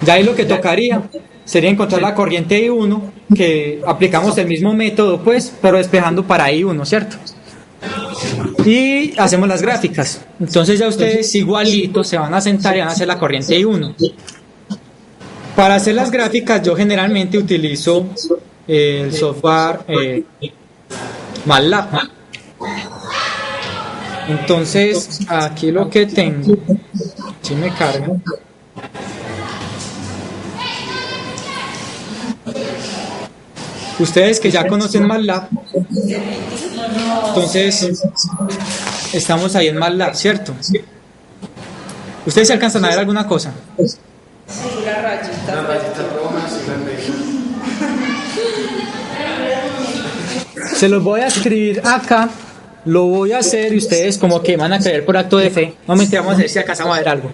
Ya ahí lo que tocaría sería encontrar la corriente I1, que aplicamos el mismo método, pues, pero despejando para I1, ¿cierto? Y hacemos las gráficas. Entonces ya ustedes igualitos se van a sentar y van a hacer la corriente I1. Para hacer las gráficas yo generalmente utilizo el software MATLAB. Entonces aquí lo que tengo, si me cargo, ustedes que ya conocen MATLAB, entonces estamos ahí en MATLAB, ¿cierto? ¿Ustedes se alcanzan a ver alguna cosa? La rayita. Se los voy a escribir acá, lo voy a hacer y ustedes como que van a creer por acto de fe. No mentira, vamos a ver si alcanzamos a ver algo.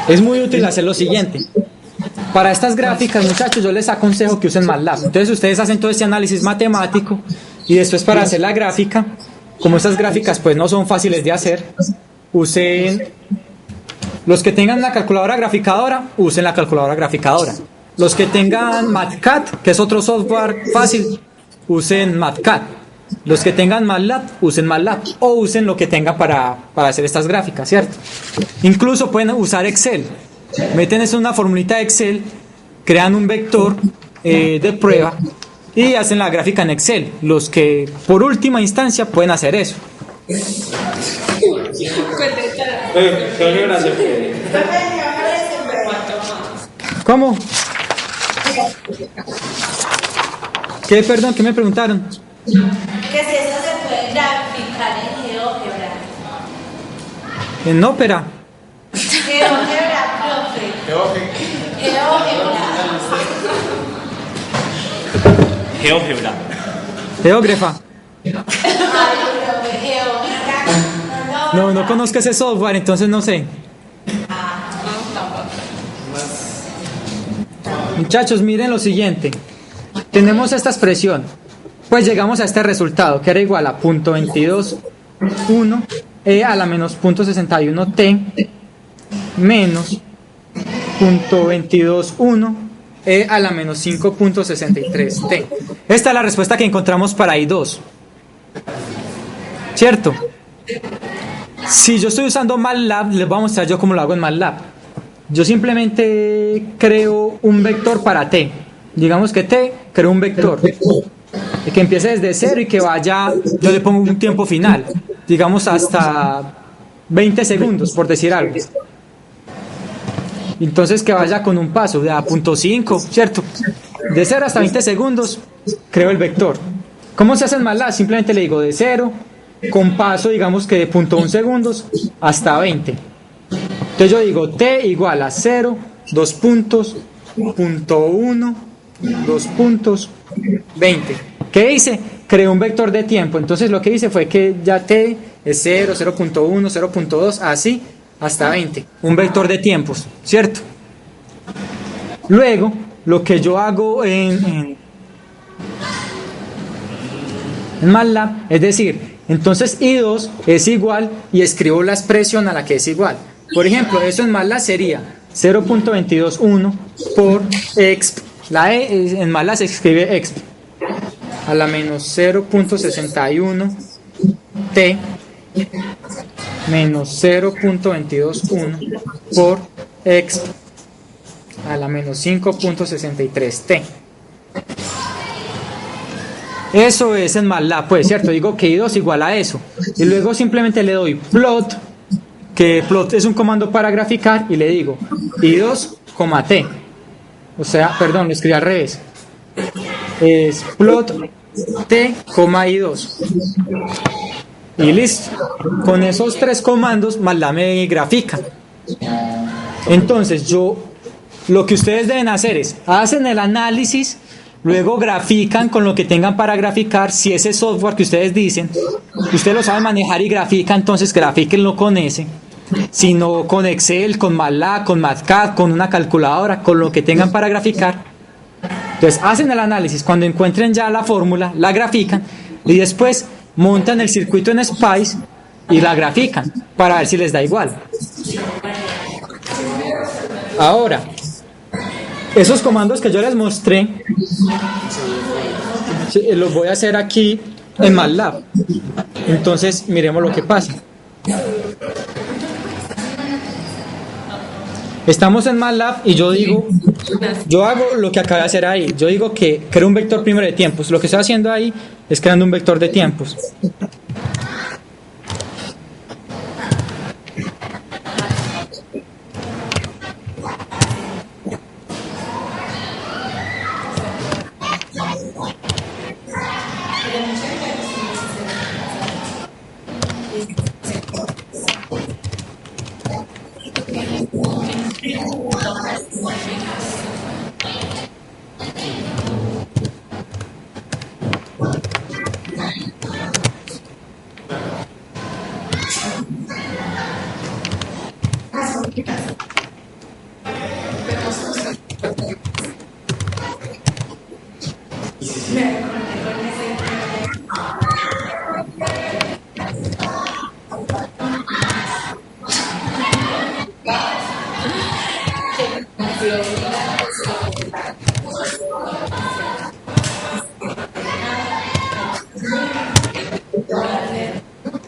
Es muy útil hacer lo siguiente. Para estas gráficas, muchachos, yo les aconsejo que usen MATLAB. Entonces ustedes hacen todo este análisis matemático y después para hacer la gráfica, como estas gráficas pues no son fáciles de hacer, usen, los que tengan la calculadora graficadora, usen la calculadora graficadora. Los que tengan MATCAD, que es otro software fácil, usen MATCAD. Los que tengan MATLAB, usen MATLAB. O usen lo que tengan para hacer estas gráficas, ¿cierto? Incluso pueden usar Excel. Meten eso en una formulita de Excel, crean un vector de prueba y hacen la gráfica en Excel. Los que por última instancia pueden hacer eso. ¿Cómo? ¿Qué, perdón, qué me preguntaron? Que si eso se puede graficar en GeoGebra. ¿En Opera? GeoGebra, profe. GeoGebra. GeoGebra. Geógrafa. Ay, profe, GeoGebra. No conozco ese software, entonces no sé. Muchachos, miren lo siguiente. Tenemos esta expresión. Pues llegamos a este resultado, que era igual a 0.221 E a la menos 0.61 T menos 0.221 E a la menos 5.63 T. Esta es la respuesta que encontramos para I2. ¿Cierto? Si yo estoy usando MATLAB, les voy a mostrar yo cómo lo hago en MATLAB. Yo simplemente creo un vector para T. Digamos que T, creo un vector que empiece desde 0 y que vaya, yo le pongo un tiempo final, digamos hasta 20 segundos, por decir algo. Entonces que vaya con un paso de a 0.5, ¿cierto? De 0 hasta 20 segundos, creo el vector. ¿Cómo se hace en MATLAB? Simplemente le digo de 0, con paso, digamos que de 0.1 segundos hasta 20. Entonces yo digo T igual a 0, 2 puntos, 0.1, 2 puntos, 20. ¿Qué hice? Creé un vector de tiempo. Entonces lo que hice fue que ya T es 0, 0.1, 0.2, así hasta 20. Un vector de tiempos, ¿cierto? Luego, lo que yo hago en en MATLAB, es decir, entonces I2 es igual y escribo la expresión a la que es igual. Por ejemplo, eso en MATLAB sería 0.221 por exp. La E en MATLAB se escribe exp a la menos 0.61 t menos 0.221 por exp a la menos 5.63 t. Eso es en MATLAB, pues, ¿cierto? Digo que I2 igual a eso. Y luego simplemente le doy plot, que plot es un comando para graficar, y le digo I2, t. O sea, perdón, lo escribí al revés. Es plot t, I2. Y listo. Con esos tres comandos, MATLAB me grafica. Entonces, lo que ustedes deben hacer es, hacen el análisis, luego grafican con lo que tengan para graficar. Si ese software que ustedes dicen, ustedes lo saben manejar y grafica, entonces grafíquenlo con ese. Si no, con Excel, con MATLAB, con MATCAD, con una calculadora, con lo que tengan para graficar. Entonces hacen el análisis, cuando encuentren ya la fórmula, la grafican y después montan el circuito en Spice y la grafican para ver si les da igual. Ahora, esos comandos que yo les mostré, los voy a hacer aquí en MATLAB. Entonces, miremos lo que pasa. Estamos en MATLAB y yo hago lo que acabé de hacer ahí. Yo digo que creo un vector primero de tiempos. Lo que estoy haciendo ahí es creando un vector de tiempos.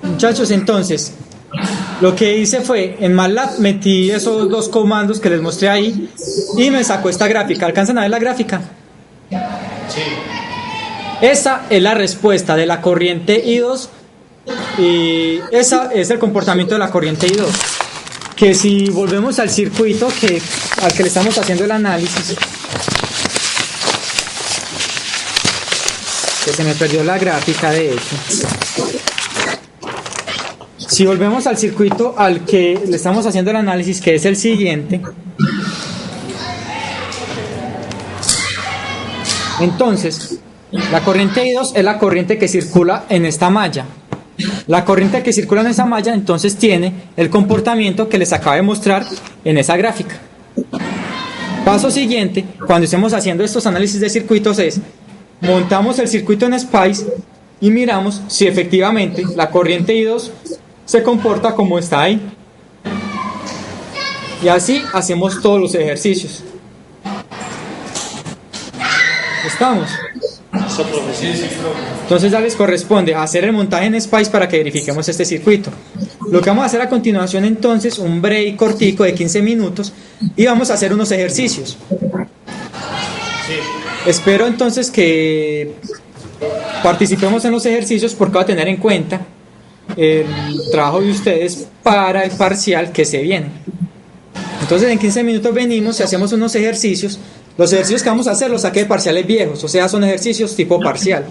Muchachos, entonces lo que hice fue en MATLAB metí esos dos comandos que les mostré ahí y me sacó esta gráfica. ¿Alcanzan a ver la gráfica? Sí. Esa es la respuesta de la corriente I2 y esa es el comportamiento de la corriente I2. Que si volvemos al circuito al que le estamos haciendo el análisis, que se me perdió la gráfica de hecho. Si volvemos al circuito al que le estamos haciendo el análisis, que es el siguiente, entonces la corriente I2 es la corriente que circula en esta malla. La corriente que circula en esa malla entonces tiene el comportamiento que les acabo de mostrar en esa gráfica. Paso siguiente, cuando estemos haciendo estos análisis de circuitos, es montamos el circuito en Spice y miramos si efectivamente la corriente I2 se comporta como está ahí. Y así hacemos todos los ejercicios. ¿Estamos? Entonces ya les corresponde hacer el montaje en Spice para que verifiquemos este circuito. Lo que vamos a hacer a continuación entonces, un break cortico de 15 minutos y vamos a hacer unos ejercicios. Espero entonces que participemos en los ejercicios porque va a tener en cuenta el trabajo de ustedes para el parcial que se viene. Entonces en 15 minutos venimos y hacemos unos ejercicios. Los ejercicios que vamos a hacer los saqué de parciales viejos, o sea, son ejercicios tipo parcial.